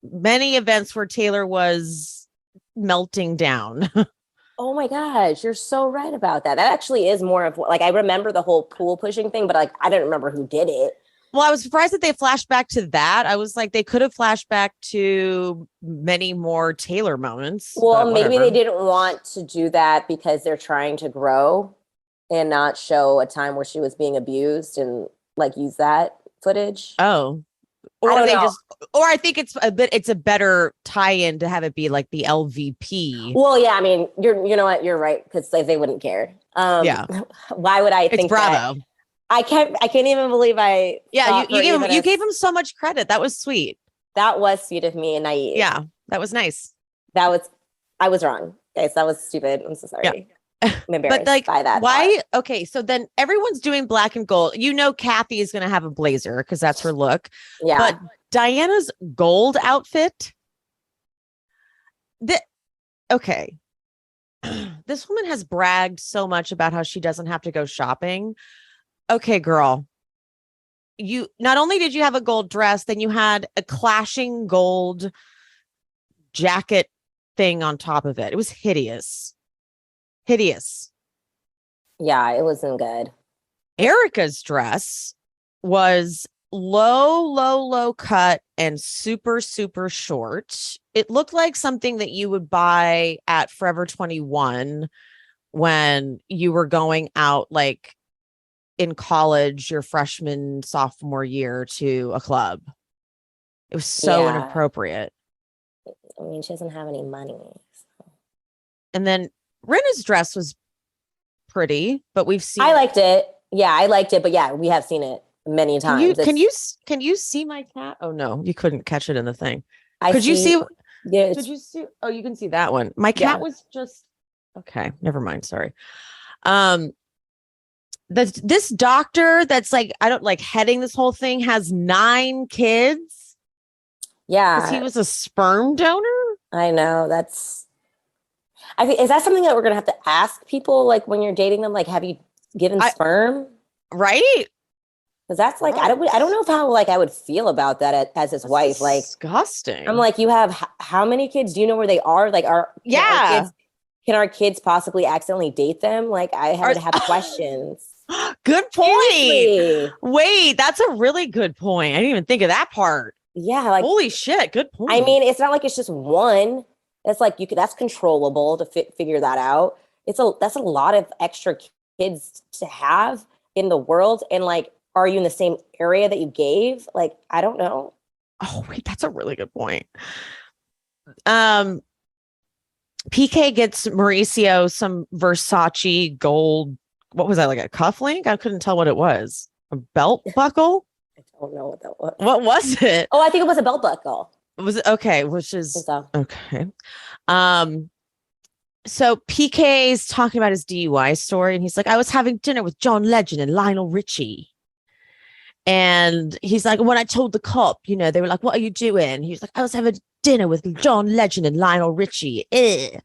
Speaker 1: Many events where Taylor was melting down.
Speaker 5: Oh my gosh, you're so right about that. That actually is more of like, I remember the whole pool pushing thing, but like, I didn't remember who did it.
Speaker 1: Well, I was surprised that they flashed back to that. I was like, they could have flashed back to many more Taylor moments.
Speaker 5: Well, maybe they didn't want to do that because they're trying to grow and not show a time where she was being abused and like use that footage.
Speaker 1: Oh, or I think it's a better tie-in to have it be like the LVP.
Speaker 5: Well, yeah, I mean, you know what, you're right, because they wouldn't care.
Speaker 1: Yeah.
Speaker 5: Why would I think
Speaker 1: Bravo.
Speaker 5: that? I can't even believe I.
Speaker 1: Yeah, you gave him so much credit. That was sweet.
Speaker 5: That was sweet of me and naive.
Speaker 1: Yeah, that was nice.
Speaker 5: I was wrong, guys. That was stupid. I'm so sorry.
Speaker 1: Yeah.
Speaker 5: I'm embarrassed by that.
Speaker 1: Why? Okay, so then everyone's doing black and gold. You know, Kathy is going to have a blazer because that's her look.
Speaker 5: Yeah.
Speaker 1: But Diana's gold outfit. Okay. This woman has bragged so much about how she doesn't have to go shopping. Okay, girl. You not only did you have a gold dress, then you had a clashing gold jacket thing on top of it. It was hideous. Hideous.
Speaker 5: Yeah, it wasn't good.
Speaker 1: Erika's dress was low cut and super, super short. It looked like something that you would buy at Forever 21 when you were going out like in college, your freshman, sophomore year to a club. It was so inappropriate.
Speaker 5: I mean, she doesn't have any money. So.
Speaker 1: And then Rinna's dress was pretty, but we've seen.
Speaker 5: I liked it. Yeah, I liked it. But yeah, we have seen it many times.
Speaker 1: Can you see my cat? Oh no, you couldn't catch it in the thing.
Speaker 5: Yeah,
Speaker 1: Did you see? Oh, you can see that one. My cat was just okay. Never mind. Sorry. This doctor that's like, I don't like heading this whole thing has 9 kids.
Speaker 5: Yeah.
Speaker 1: Because he was a sperm donor.
Speaker 5: I know. I think, is that something that we're going to have to ask people? Like when you're dating them, like, have you given sperm?
Speaker 1: Right.
Speaker 5: Because that's like, I don't know how like I would feel about that as his wife. Like
Speaker 1: disgusting.
Speaker 5: I'm like, you have how many kids? Do you know where they are? Like, can our kids possibly accidentally date them? Like I have questions.
Speaker 1: Good point.
Speaker 5: Seriously.
Speaker 1: Wait, that's a really good point. I didn't even think of that part.
Speaker 5: Yeah, like
Speaker 1: holy shit, good point.
Speaker 5: I mean, it's not like it's just one. It's like that's controllable to figure that out. That's a lot of extra kids to have in the world, and like, are you in the same area that you gave? Like, I don't know.
Speaker 1: Oh wait, that's a really good point. PK gets Mauricio some Versace gold. What was that, like a cufflink? I couldn't tell what it was. A belt buckle?
Speaker 5: I don't know what that was.
Speaker 1: What was it?
Speaker 5: Oh, I think it was a belt buckle.
Speaker 1: Was it okay? Which is okay. So PK's talking about his DUI story, and he's like, I was having dinner with John Legend and Lionel Richie. And he's like, when I told the cop, they were like, what are you doing? He was like, I was having dinner with John Legend and Lionel Richie. Ugh.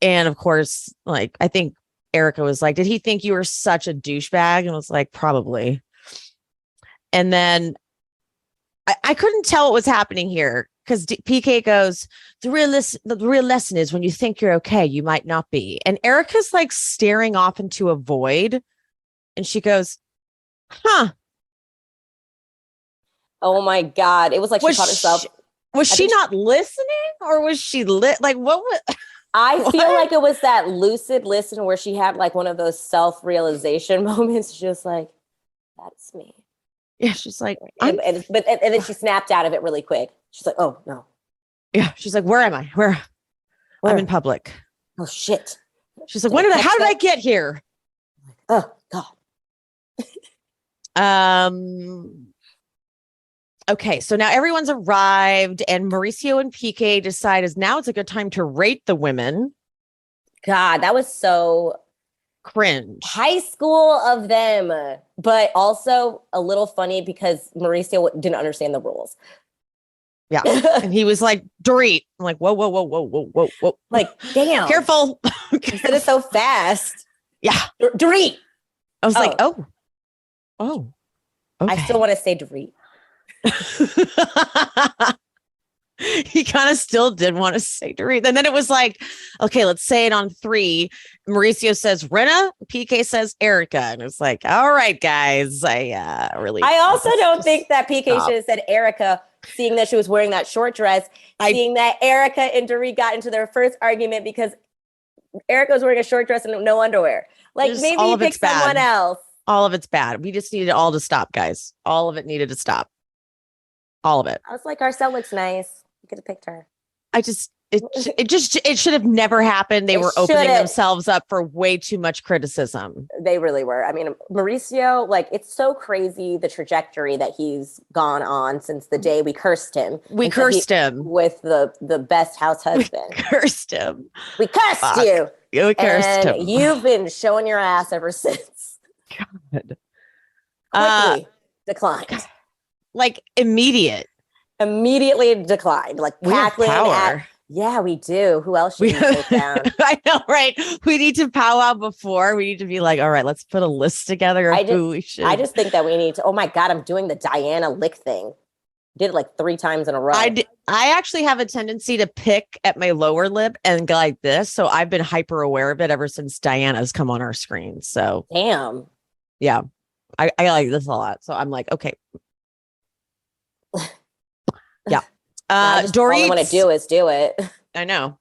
Speaker 1: And of course, like, I think Erika was like, did he think you were such a douchebag? And I was like, probably. And then I couldn't tell what was happening here because PK goes, the real lesson is when you think you're okay, you might not be. And Erika's like staring off into a void. And she goes, huh.
Speaker 5: Oh my God. It was like she caught herself.
Speaker 1: Was she not listening or was she lit? Like what was
Speaker 5: I feel like it was that lucid listen where she had like one of those self-realization moments. She was like, that's me.
Speaker 1: Yeah, she's like,
Speaker 5: and then she snapped out of it really quick. She's like, oh no.
Speaker 1: Yeah, she's like, where am I? Where? I'm in public.
Speaker 5: Oh shit.
Speaker 1: She's like, how did I get here?
Speaker 5: Oh God.
Speaker 1: Okay, so now everyone's arrived and Mauricio and PK decide now it's a good time to rate the women.
Speaker 5: God, that was so
Speaker 1: cringe.
Speaker 5: High school of them, but also a little funny because Mauricio didn't understand the rules.
Speaker 1: Yeah. And he was like, Dorit. I'm like, whoa.
Speaker 5: Like, damn.
Speaker 1: Careful.
Speaker 5: You said it so fast.
Speaker 1: Yeah.
Speaker 5: Dorit.
Speaker 1: I was like, oh. Okay.
Speaker 5: I still want to say Dorit.
Speaker 1: He kind of still did want to say Dorit. And then it was like, okay, let's say it on 3. Mauricio says Rinna, PK says Erika. And it's like, all right, guys. I also
Speaker 5: don't think that PK should have said Erika, seeing that she was wearing that short dress, seeing that Erika and Dorit got into their first argument because Erika was wearing a short dress and no underwear. Like maybe you pick someone else.
Speaker 1: All of it's bad. We just needed it all to stop, guys. All of it needed to stop. All of it.
Speaker 5: I was like, Garcelle looks nice. You could have picked her.
Speaker 1: It should have never happened. They were opening themselves up for way too much criticism.
Speaker 5: They really were. I mean, Mauricio, like, it's so crazy the trajectory that he's gone on since the day we cursed him.
Speaker 1: We cursed him
Speaker 5: with the best house husband.
Speaker 1: We cursed him.
Speaker 5: We cursed you.
Speaker 1: We cursed him.
Speaker 5: You've been showing your ass ever since.
Speaker 1: God.
Speaker 5: Quickly declined.
Speaker 1: Like immediately
Speaker 5: declined. Like
Speaker 1: we have power.
Speaker 5: Yeah, we do. Who else should we take down?
Speaker 1: I know, right? We need to powwow before. We need to be like, all right, let's put a list together of who we should.
Speaker 5: I just think that we need to. Oh my God, I'm doing the Diana lick thing. Did it like 3 times in a row.
Speaker 1: I actually have a tendency to pick at my lower lip and go like this. So I've been hyper aware of it ever since Diana's come on our screen. So
Speaker 5: damn.
Speaker 1: Yeah. I like this a lot. So I'm like, okay. Yeah. Dorit,
Speaker 5: all I want to do is do it.
Speaker 1: I know.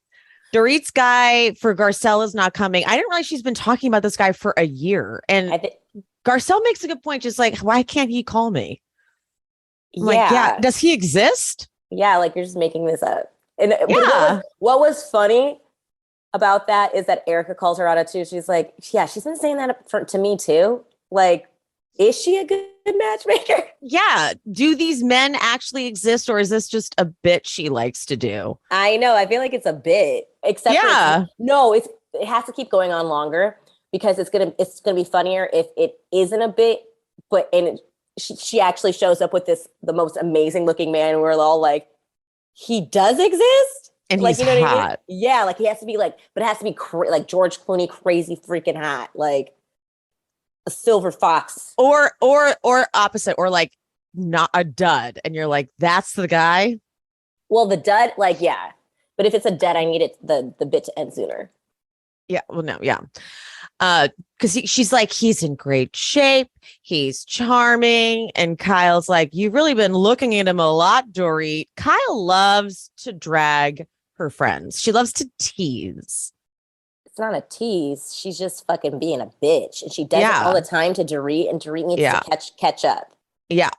Speaker 1: Dorit's guy for Garcelle is not coming. I didn't realize she's been talking about this guy for a year. And Garcelle makes a good point. Just like, why can't he call me? I'm like, yeah. Does he exist?
Speaker 5: Yeah. Like you're just making this up. And what was funny about that is that Erika calls her out it too. She's like, yeah, she's been saying that to me too. Like, is she a good matchmaker?
Speaker 1: Yeah. Do these men actually exist, or is this just a bit she likes to do?
Speaker 5: I know. I feel like it's a bit. Except it has to keep going on longer because it's gonna be funnier if it isn't a bit. But she actually shows up with the most amazing looking man. And we're all like, he does exist,
Speaker 1: and
Speaker 5: like,
Speaker 1: he's hot. I mean?
Speaker 5: Yeah, like he has to be like, but it has to be like George Clooney, crazy freaking hot, like. A silver fox
Speaker 1: or opposite, or like not a dud. And you're like, that's the guy.
Speaker 5: Well, the dud, like, yeah. But if it's a dud, I need the bit to end sooner.
Speaker 1: Yeah. Well, no. Yeah. Cause she's like, he's in great shape. He's charming. And Kyle's like, you've really been looking at him a lot, Dorit. Kyle loves to drag her friends. She loves to tease.
Speaker 5: It's not a tease. She's just fucking being a bitch. And she does it all the time to Dorit, and Dorit needs to catch up. Yeah.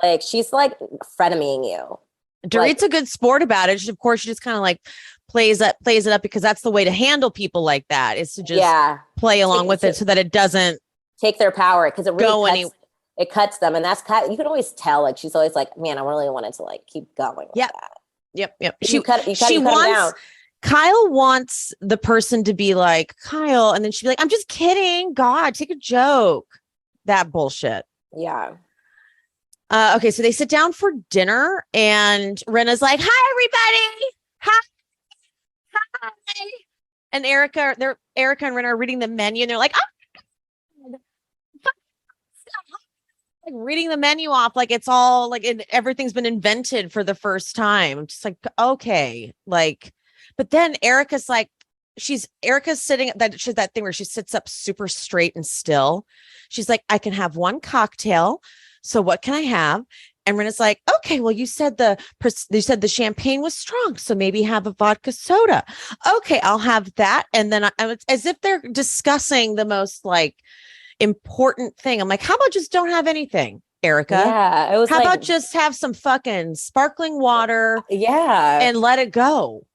Speaker 5: Like, she's like frenemying you.
Speaker 1: Dorit's a good sport about it. Of course, she just kind of like plays it up because that's the way to handle people like that, is to just play along with it so that it doesn't
Speaker 5: take their power, because it really cuts them. And that's you can always tell, like, she's always like, man, I really wanted to like keep going with that.
Speaker 1: Yep.
Speaker 5: She wants
Speaker 1: Kyle wants the person to be like, Kyle, and then she'd be like, I'm just kidding. God, take a joke. That bullshit.
Speaker 5: Yeah.
Speaker 1: Okay, so they sit down for dinner, and Rinna's like, "Hi, everybody! Hi, hi!" And Erika and Rinna are reading the menu, and they're like, "Oh, like reading the menu off like it's all like everything's been invented for the first time." I'm just like, okay, like, but then Erika's like, Erika's sitting she's that thing where she sits up super straight and still. She's like, "I can have one cocktail. So what can I have?" And Rinna's like, "Okay, well, you said the champagne was strong, so maybe have a vodka soda. Okay, I'll have that." And then as if they're discussing the most like important thing. I'm like, how about just don't have anything, Erika?
Speaker 5: Yeah, it was
Speaker 1: how about just have some fucking sparkling water?
Speaker 5: Yeah,
Speaker 1: and let it go.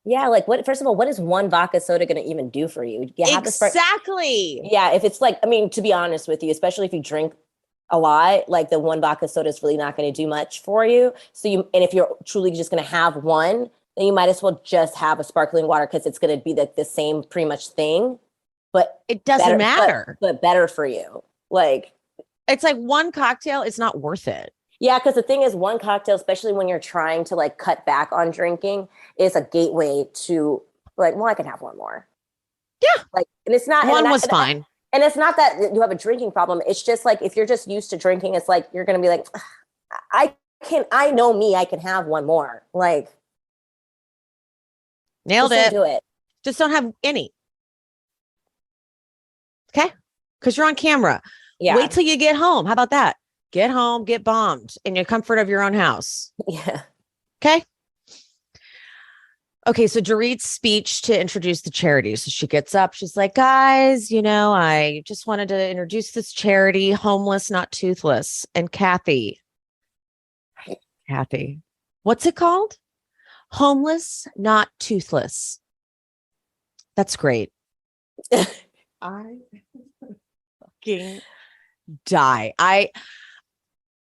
Speaker 5: Yeah, like what? First of all, what is one vodka soda going to even do for you? You have
Speaker 1: exactly.
Speaker 5: Yeah, if it's like, I mean, to be honest with you, especially if you drink a lot, like the one vodka soda is really not going to do much for you. So and if you're truly just going to have one, then you might as well just have a sparkling water because it's going to be the same pretty much thing, but
Speaker 1: it doesn't matter.
Speaker 5: But better for you. Like
Speaker 1: it's like one cocktail, it's not worth it.
Speaker 5: Yeah, because the thing is, one cocktail, especially when you're trying to like cut back on drinking, is a gateway to like, well, I can have one more.
Speaker 1: Yeah,
Speaker 5: like, and it's not
Speaker 1: one was fine.
Speaker 5: And it's not that you have a drinking problem. It's just like if you're just used to drinking, it's like you're gonna be like, I know me, I can have one more. Like,
Speaker 1: nailed it.
Speaker 5: Do it.
Speaker 1: Just don't have any. Okay, because you're on camera. Yeah. Wait till you get home. How about that? Get home, get bombed in the comfort of your own house.
Speaker 5: Yeah.
Speaker 1: Okay. Okay, so Dorit's speech to introduce the charity. So she gets up. She's like, "Guys, I just wanted to introduce this charity, Homeless, Not Toothless." And Kathy, what's it called? Homeless, Not Toothless. That's great. I fucking die.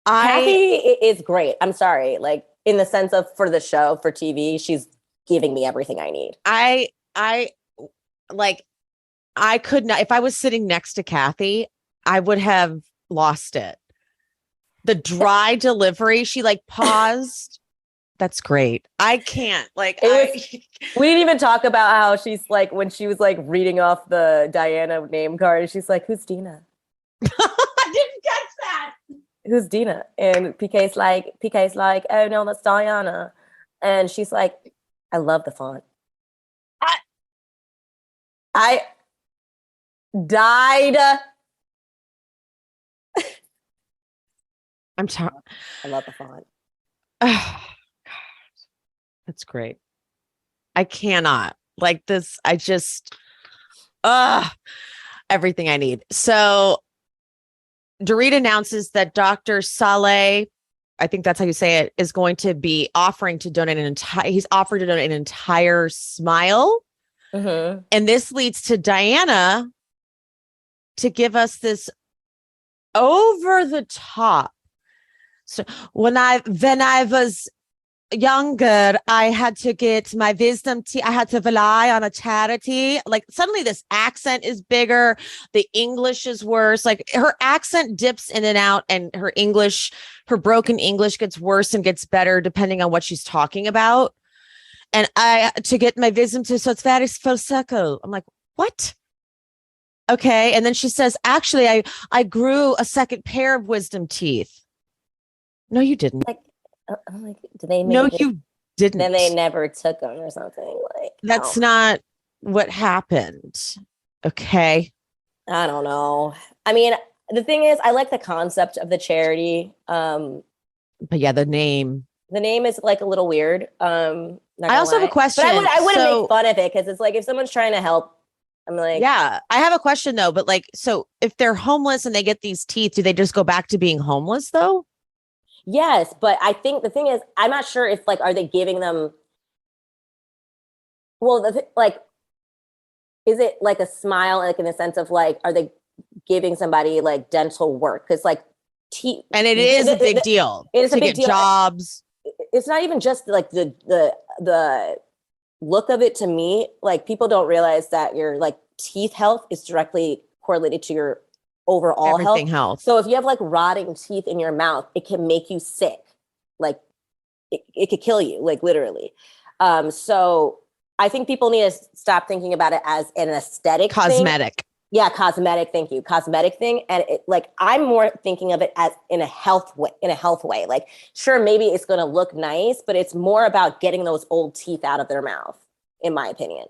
Speaker 5: Kathy is great. I'm sorry. Like in the sense of for the show, for TV, she's giving me everything I need.
Speaker 1: I could not, if I was sitting next to Kathy, I would have lost it. The dry delivery, she like paused. That's great. I can't we
Speaker 5: didn't even talk about how she's like, when she was like reading off the Diana name card, she's like, "Who's Dina?"
Speaker 1: I didn't catch that.
Speaker 5: "Who's Dina?" And PK's like, "Oh no, that's Diana." And she's like, "I love the font." I died. I love the font.
Speaker 1: Oh, God. That's great. I cannot like this. I just, everything I need. So Dorit announces that Dr. Saleh, I think that's how you say it, is going to be offering to donate he's offered to donate an entire smile.
Speaker 5: Mm-hmm.
Speaker 1: And this leads to Diana to give us this over the top. So when I was younger, I had to get my wisdom teeth. I had to rely on a charity. Like suddenly this accent is bigger. The English is worse. Like her accent dips in and out, and her broken English gets worse and gets better depending on what she's talking about. And I to get my wisdom teeth, so it's very full circle. I'm like, what? Okay. And then she says, "Actually, I grew a second pair of wisdom teeth." No, you didn't.
Speaker 5: I'm like, did they?
Speaker 1: No, you didn't.
Speaker 5: Then they never took them or something. Like
Speaker 1: that's not what happened. Okay.
Speaker 5: I don't know. I mean, the thing is, I like the concept of the charity. But
Speaker 1: yeah, the name
Speaker 5: is like a little weird. I
Speaker 1: also have a question.
Speaker 5: But I wouldn't make fun of it because it's like if someone's trying to help, I'm like,
Speaker 1: yeah. I have a question though. But like, so if they're homeless and they get these teeth, do they just go back to being homeless though?
Speaker 5: Yes, but I think the thing is, I'm not sure if like, are they giving them? Well, is it like a smile, like in the sense of like, are they giving somebody like dental work? Because like teeth,
Speaker 1: and it is a big deal.
Speaker 5: It is a big deal.
Speaker 1: Jobs.
Speaker 5: It's not even just like the look of it. To me, like people don't realize that your like teeth health is directly correlated to your overall
Speaker 1: health.
Speaker 5: So if you have like rotting teeth in your mouth, it can make you sick. Like it could kill you, like literally. So I think people need to stop thinking about it as an aesthetic
Speaker 1: cosmetic
Speaker 5: thing. Yeah, cosmetic. Thank you, cosmetic thing. And like I'm more thinking of it as in a health way. Like, sure, maybe it's going to look nice, but it's more about getting those old teeth out of their mouth, in my opinion.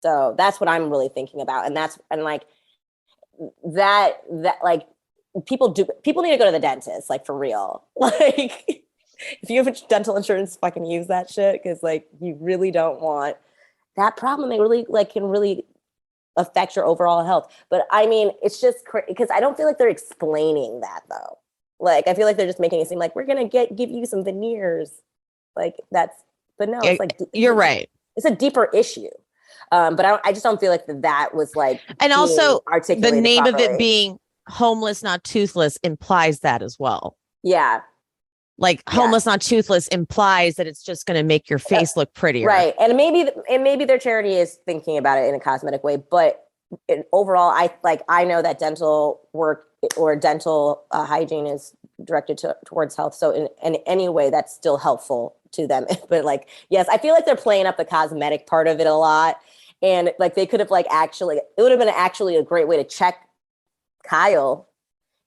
Speaker 5: So that's what I'm really thinking about, and like that like people need to go to the dentist, like for real. Like if you have dental insurance, fucking use that shit, because like you really don't want that problem. It really like can really affect your overall health. But I mean, it's just because I don't feel like they're explaining that though. Like I feel like they're just making it seem like we're gonna give you some veneers, like but no, it's like
Speaker 1: you're right.
Speaker 5: It's a deeper issue. But I just don't feel like that was like,
Speaker 1: and also the name
Speaker 5: properly.
Speaker 1: of it being homeless, not toothless implies that as well.
Speaker 5: Yeah.
Speaker 1: Like homeless, not toothless implies that it's just going to make your face look prettier.
Speaker 5: Right. And maybe their charity is thinking about it in a cosmetic way, but overall, I know that dental work or dental hygiene is directed towards health. So in any way that's still helpful to them. But like, yes, I feel like they're playing up the cosmetic part of it a lot. And like, they could have like it would have been actually a great way to check Kyle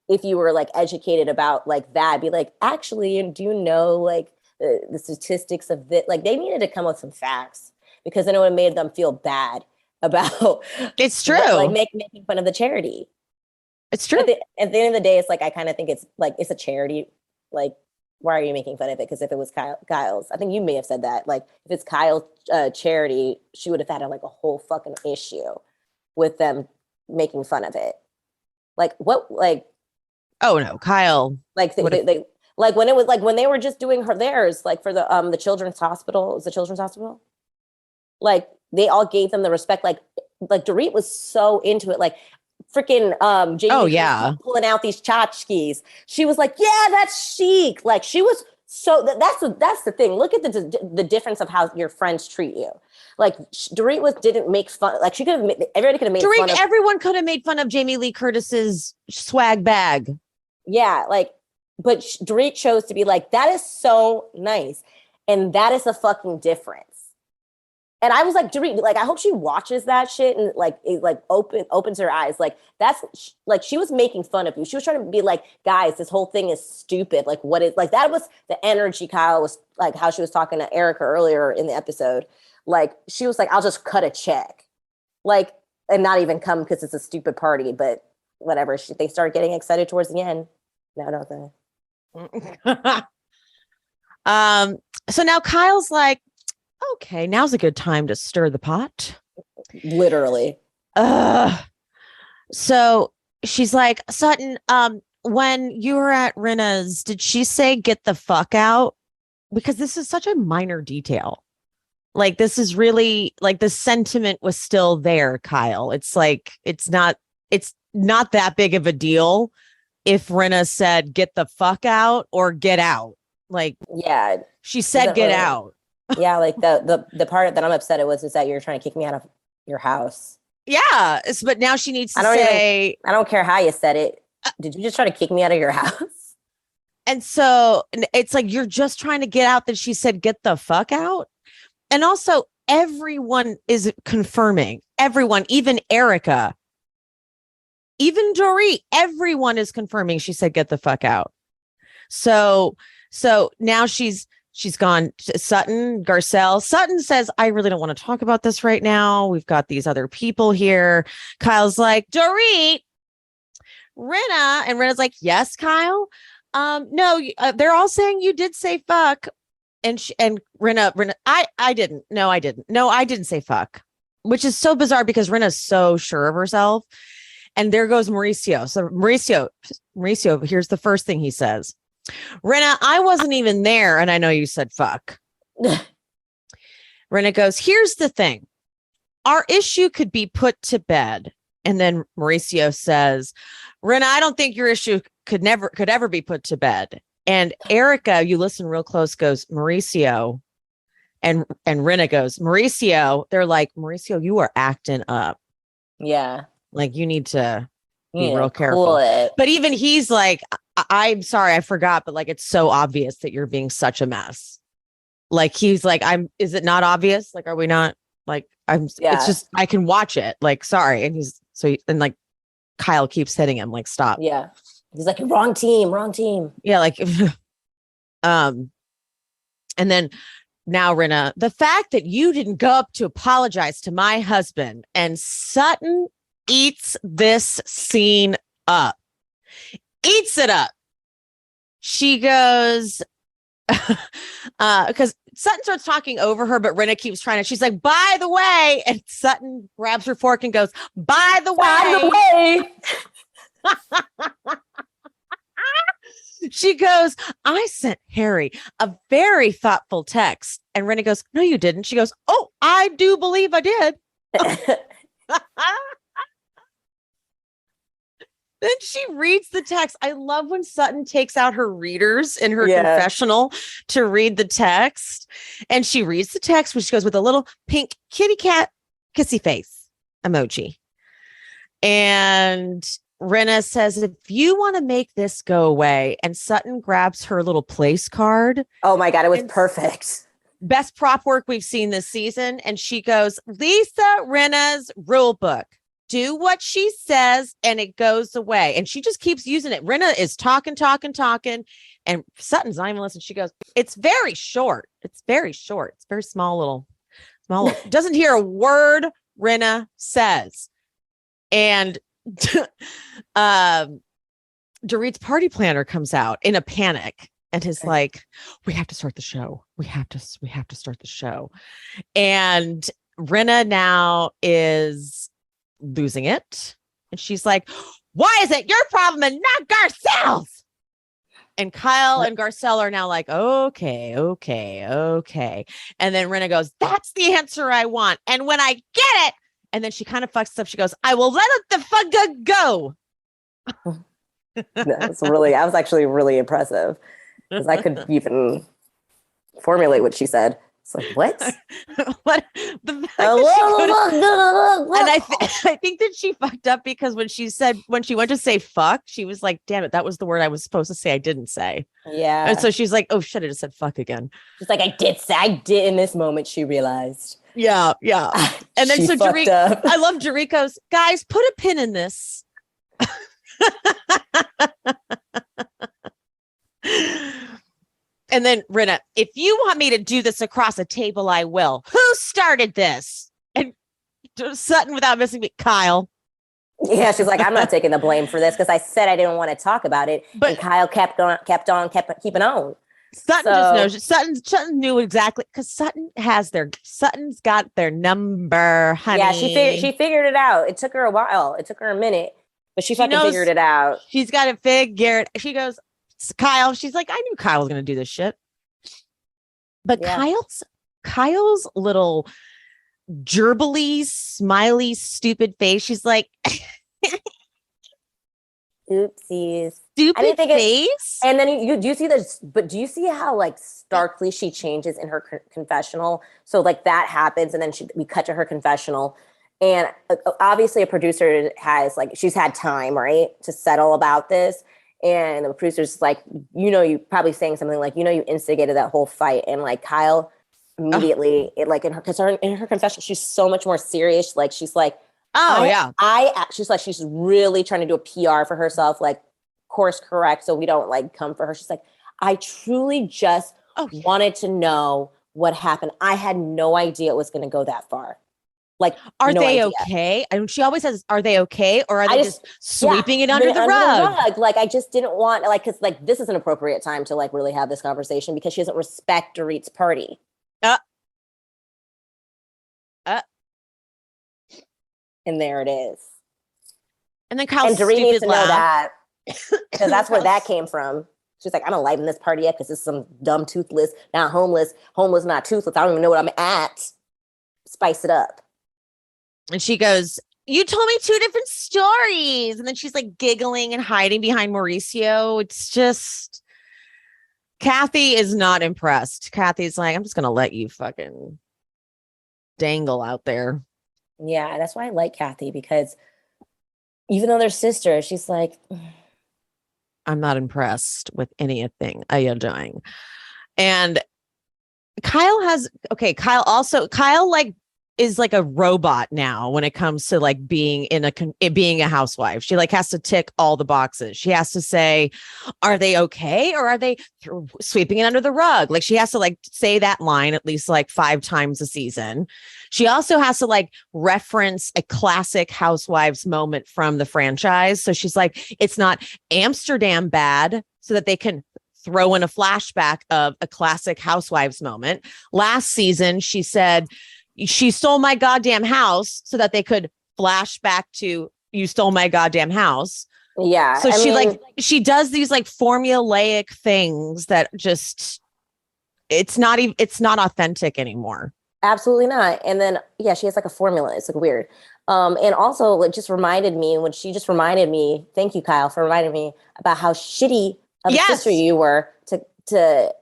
Speaker 5: if you were like educated about like that. Be like, actually, do you know like the statistics of this? Like they needed to come with some facts, because then it would have made them feel bad about
Speaker 1: it's true.
Speaker 5: Like making fun of the charity.
Speaker 1: It's true.
Speaker 5: At the end of the day, it's like, I kind of think it's like, it's a charity. Like, why are you making fun of it? Because if it was Kyle's, I think you may have said that, like, if it's Kyle's charity, she would have had like a whole fucking issue with them making fun of it. Like what? Like,
Speaker 1: oh no, Kyle.
Speaker 5: Like they like when it was like when they were just doing theirs, like for the children's hospital. It was the children's hospital. Like they all gave them the respect. Like Dorit was so into it. Like freaking Jamie.
Speaker 1: Oh yeah,
Speaker 5: pulling out these tchotchkes. She was like, yeah, that's chic. Like she was so that's the thing. Look at the difference of how your friends treat you. Like Dorit didn't make fun. Like she could have. Everybody could have made fun of.
Speaker 1: Everyone could have made fun of Jamie Lee Curtis's swag bag.
Speaker 5: Yeah, like, but Dorit chose to be like, that is so nice, and that is a fucking difference. And I was like, Dorit, like, I hope she watches that shit and like it like opens her eyes. Like that's like she was making fun of you. She was trying to be like, guys, this whole thing is stupid. Like, what is like that was the energy Kyle was like, how she was talking to Erika earlier in the episode. Like she was like, I'll just cut a check, like, and not even come because it's a stupid party, but whatever. They started getting excited towards the end. No,
Speaker 1: so now Kyle's like, okay, now's a good time to stir the pot.
Speaker 5: Literally.
Speaker 1: So she's like, Sutton, when you were at Rinna's, did she say get the fuck out? Because this is such a minor detail. Like, this is really like the sentiment was still there, Kyle. It's like, it's not that big of a deal if Rinna said get the fuck out or get out. Like, yeah, she said get out.
Speaker 5: Yeah, like the part that I'm upset is that you're trying to kick me out of your house.
Speaker 1: Yeah, but now she needs to say,
Speaker 5: I don't care how you said it. Did you just try to kick me out of your house?
Speaker 1: And so it's like, you're just trying to get out that she said get the fuck out. And also everyone is confirming, everyone, even Erika, even Dorit, everyone is confirming she said get the fuck out. So now she's gone to Sutton, Garcelle. Sutton says, I really don't want to talk about this right now. We've got these other people here. Kyle's like, Dorit, Rinna. And Rinna's like, yes, Kyle. No, they're all saying you did say fuck. And Rinna, I didn't. No, I didn't. No, I didn't say fuck, which is so bizarre because Rinna's so sure of herself. And there goes Mauricio. So Mauricio, here's the first thing he says. Rinna, I wasn't even there. And I know you said fuck. Rinna goes, here's the thing. Our issue could be put to bed. And then Mauricio says, Rinna, I don't think your issue could ever be put to bed. And Erika, you listen real close, goes, Mauricio. And Rinna goes, Mauricio. They're like, Mauricio, you are acting up.
Speaker 5: Yeah.
Speaker 1: Like you need to be real careful. But even he's like, I'm sorry, I forgot, but like, it's so obvious that you're being such a mess. Like, he's like, is it not obvious? Like, are we not like, it's just, I can watch it. Like, sorry. And and like Kyle keeps hitting him, like, stop.
Speaker 5: Yeah. He's like, wrong team.
Speaker 1: Yeah. Like, and then now, Rinna, the fact that you didn't go up to apologize to my husband, and Sutton eats this scene up. Eats it up. She goes, because Sutton starts talking over her, but Rinna keeps trying to. She's like, by the way, and Sutton grabs her fork and goes, by the way. She goes, I sent Harry a very thoughtful text. And Rinna goes, no, you didn't. She goes, oh, I do believe I did. Then she reads the text. I love when Sutton takes out her readers in her confessional to read the text. And she reads the text, which goes with a little pink kitty cat kissy face emoji. And Rinna says, if you want to make this go away, and Sutton grabs her little place card.
Speaker 5: Oh my God, it was perfect.
Speaker 1: Best prop work we've seen this season. And she goes, Lisa Rinna's rule book. Do what she says and it goes away. And she just keeps using it. Rinna is talking. And Sutton's not even listening. She goes, it's very short. It's very small. Doesn't hear a word Rinna says. And Dorit's party planner comes out in a panic and is like, we have to start the show. We have to start the show. And Rinna now is losing it. And she's like, why is it your problem and not Garcelle's? And Kyle and Garcelle are now like, okay. And then Rinna goes, that's the answer I want. And when I get it, and then she kind of fucks up. She goes, I will let it the fuck go.
Speaker 5: I was actually really impressive because I could even formulate what she said. It's like, what?
Speaker 1: What? The fact that I think that she fucked up because when she went to say fuck, she was like, damn it, that was the word I was supposed to say. I didn't say.
Speaker 5: Yeah.
Speaker 1: And so she's like, oh shit, I just said fuck again.
Speaker 5: She's like, I did in this moment, she realized.
Speaker 1: Yeah. And then so Dorit, I love Dorit goes, guys, put a pin in this. And then Rinna, if you want me to do this across a table, I will. Who started this? And Sutton, without missing me, Kyle.
Speaker 5: Yeah, she's like, I'm not taking the blame for this because I said I didn't want to talk about it. But and Kyle kept keeping on.
Speaker 1: Sutton just knows. Sutton knew exactly because Sutton's got their number, honey.
Speaker 5: Yeah, she figured it out. It took her a while. It took her a minute, but she fucking figured it out.
Speaker 1: She's got it figured. She goes, Kyle. She's like, I knew Kyle was going to do this shit. But Kyle's little gerbily, smiley, stupid face. She's like,
Speaker 5: oopsies.
Speaker 1: Stupid face.
Speaker 5: And then do you see this? But do you see how like starkly she changes in her confessional? So like that happens, and then we cut to her confessional, and obviously a producer has she's had time, right, to settle about this, and the producer's like, you probably saying something like, you instigated that whole fight, and like Kyle immediately in her confessional, she's so much more serious. Like she's like, she's like, she's really trying to do a PR for herself, like course correct, so we don't come for her. She's like, I truly just wanted to know what happened. I had no idea it was going to go that far. Like,
Speaker 1: are they okay? I mean, she always says, are they okay? Or are they just sweeping it under the rug?
Speaker 5: Like, I just didn't want, because this is an appropriate time to really have this conversation because she doesn't respect Dorit's party. And there it is.
Speaker 1: And then Kyle's
Speaker 5: Dorit needs to know that because that's where that came from. She's like, I'm not lighting this party up because it's some dumb toothless, not homeless, not toothless. I don't even know what I'm at. Spice it up.
Speaker 1: And she goes, you told me 2 different stories. And then she's like giggling and hiding behind Mauricio. It's just, Kathy is not impressed. Kathy's like, I'm just going to let you fucking dangle out there.
Speaker 5: Yeah, that's why I like Kathy, because even though they're sisters, she's like,
Speaker 1: I'm not impressed with anything you're doing. And Kyle like is like a robot now when it comes to like being being a housewife. She like has to tick all the boxes. She has to say, are they okay? Or are they sweeping it under the rug? Like she has to like say that line at least like 5 times a season. She also has to like reference a classic housewives moment from the franchise. So she's like, it's not Amsterdam bad, so that they can throw in a flashback of a classic housewives moment. Last season, she said, she stole my goddamn house, so that they could flash back to you stole my goddamn house.
Speaker 5: Yeah.
Speaker 1: So she does these like formulaic things that just, it's not authentic anymore.
Speaker 5: Absolutely not. And then, yeah, she has like a formula. It's like weird. And also it just reminded me thank you, Kyle, for reminding me about how shitty of a sister you were to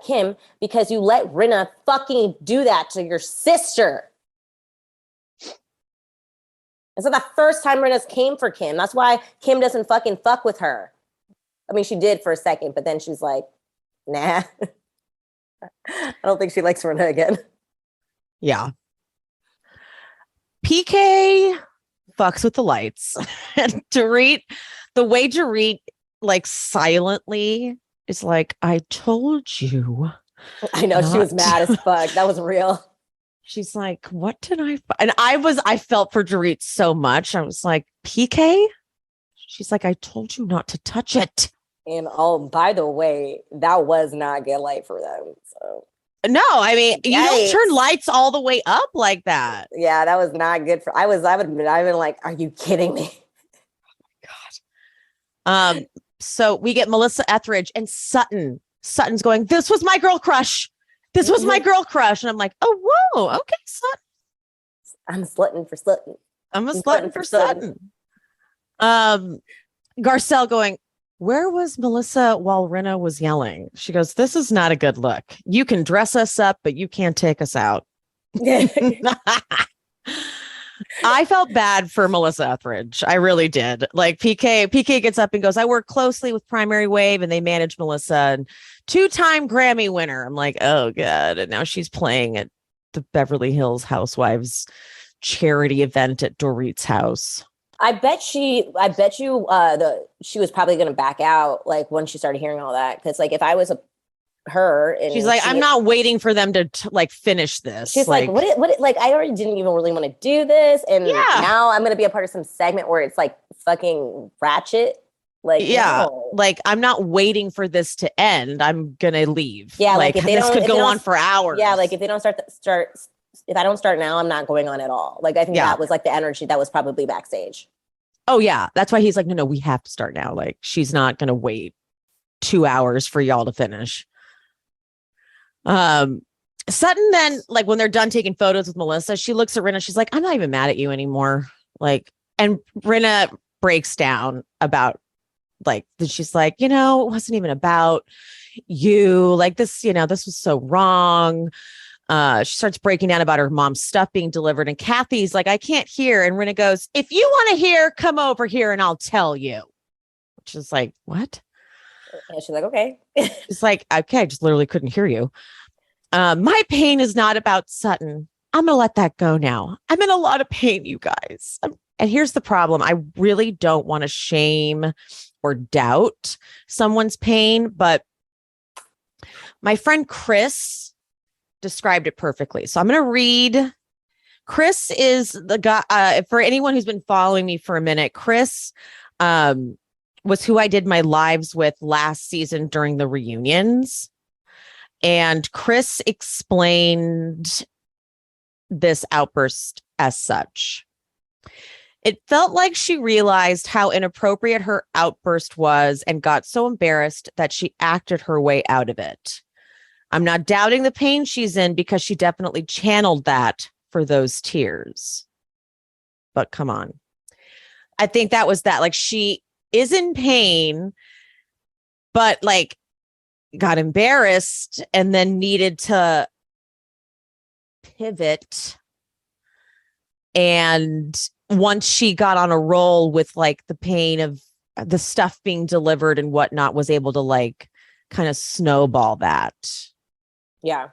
Speaker 5: Kim, because you let Rinna fucking do that to your sister. It's not the first time Rinna's came for Kim. That's why Kim doesn't fucking fuck with her. I mean, she did for a second, but then she's like, nah. I don't think she likes Rinna again.
Speaker 1: Yeah. PK fucks with the lights. And Dorit, the way Dorit like silently is like, I told you.
Speaker 5: I know, she was mad as fuck. That was real.
Speaker 1: She's like, what did I? And I felt for Dorit so much. I was like, PK? She's like, I told you not to touch it.
Speaker 5: And by the way, that was not good light for them. So
Speaker 1: no, I mean, you don't turn lights all the way up like that.
Speaker 5: Yeah, that was not good for. I've been like, are you kidding me?
Speaker 1: Oh my God. So we get Melissa Etheridge and Sutton. Sutton's going, this was my girl crush. This was my girl crush. And I'm like, oh, whoa. Okay, Sutton.
Speaker 5: I'm slutting for Sutton.
Speaker 1: I'm a slutting for Sutton. Garcelle going, where was Melissa while Rinna was yelling? She goes, this is not a good look. You can dress us up, but you can't take us out. I felt bad for Melissa Etheridge. I really did. Like PK gets up and goes, I work closely with Primary Wave and they manage Melissa, and 2-time Grammy winner. I'm like, oh God. And now she's playing at the Beverly Hills Housewives charity event at Dorit's house.
Speaker 5: I bet you she was probably going to back out like when she started hearing all that. Cause like if I was her and
Speaker 1: she's like, I'm not waiting for them to like finish this.
Speaker 5: She's like what like I already didn't even really want to do this, and now I'm gonna be a part of some segment where it's like fucking ratchet. Like no.
Speaker 1: Like I'm not waiting for this to end. I'm gonna leave.
Speaker 5: Yeah, like if
Speaker 1: this could go on for hours.
Speaker 5: Yeah, like if they don't start if I don't start now, I'm not going on at all. Like I think that was like the energy that was probably backstage. Oh
Speaker 1: yeah, that's why he's like, no, we have to start now. Like she's not gonna wait 2 hours for y'all to finish. Sutton then, like when they're done taking photos with Melissa, she looks at Rinna. She's like, I'm not even mad at you anymore. Like, and Rinna breaks down about like, she's like, it wasn't even about you. Like this, this was so wrong. She starts breaking down about her mom's stuff being delivered. And Kathy's like, I can't hear. And Rinna goes, if you want to hear, come over here and I'll tell you. Which is like, what?
Speaker 5: And she's like, okay.
Speaker 1: It's like, okay, I just literally couldn't hear you. My pain is not about Sutton. I'm going to let that go now. I'm in a lot of pain, you guys. And here's the problem. I really don't want to shame or doubt someone's pain, but my friend Chris described it perfectly. So I'm going to read. Chris is the guy, for anyone who's been following me for a minute, Chris was who I did my lives with last season during the reunions. And Chris explained this outburst as such. It felt like she realized how inappropriate her outburst was and got so embarrassed that she acted her way out of it. I'm not doubting the pain she's in because she definitely channeled that for those tears. But come on. I think that was that. Like she is in pain, but like got embarrassed and then needed to pivot and once she got on a roll with like the pain of the stuff being delivered and whatnot, was able to like kind of snowball that.
Speaker 5: Yeah.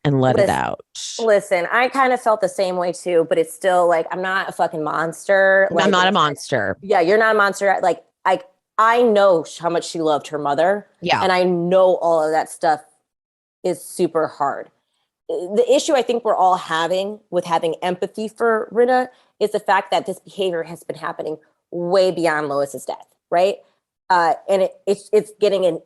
Speaker 1: And let it out.
Speaker 5: Listen, I kind of felt the same way too, but it's still like, I'm not a fucking monster. Like,
Speaker 1: I'm not a monster.
Speaker 5: Yeah, you're not a monster. Like, I know how much she loved her mother.
Speaker 1: Yeah.
Speaker 5: And I know all of that stuff is super hard. The issue I think we're all having with having empathy for Rinna is the fact that this behavior has been happening way beyond Lois's death, right? And it's getting in.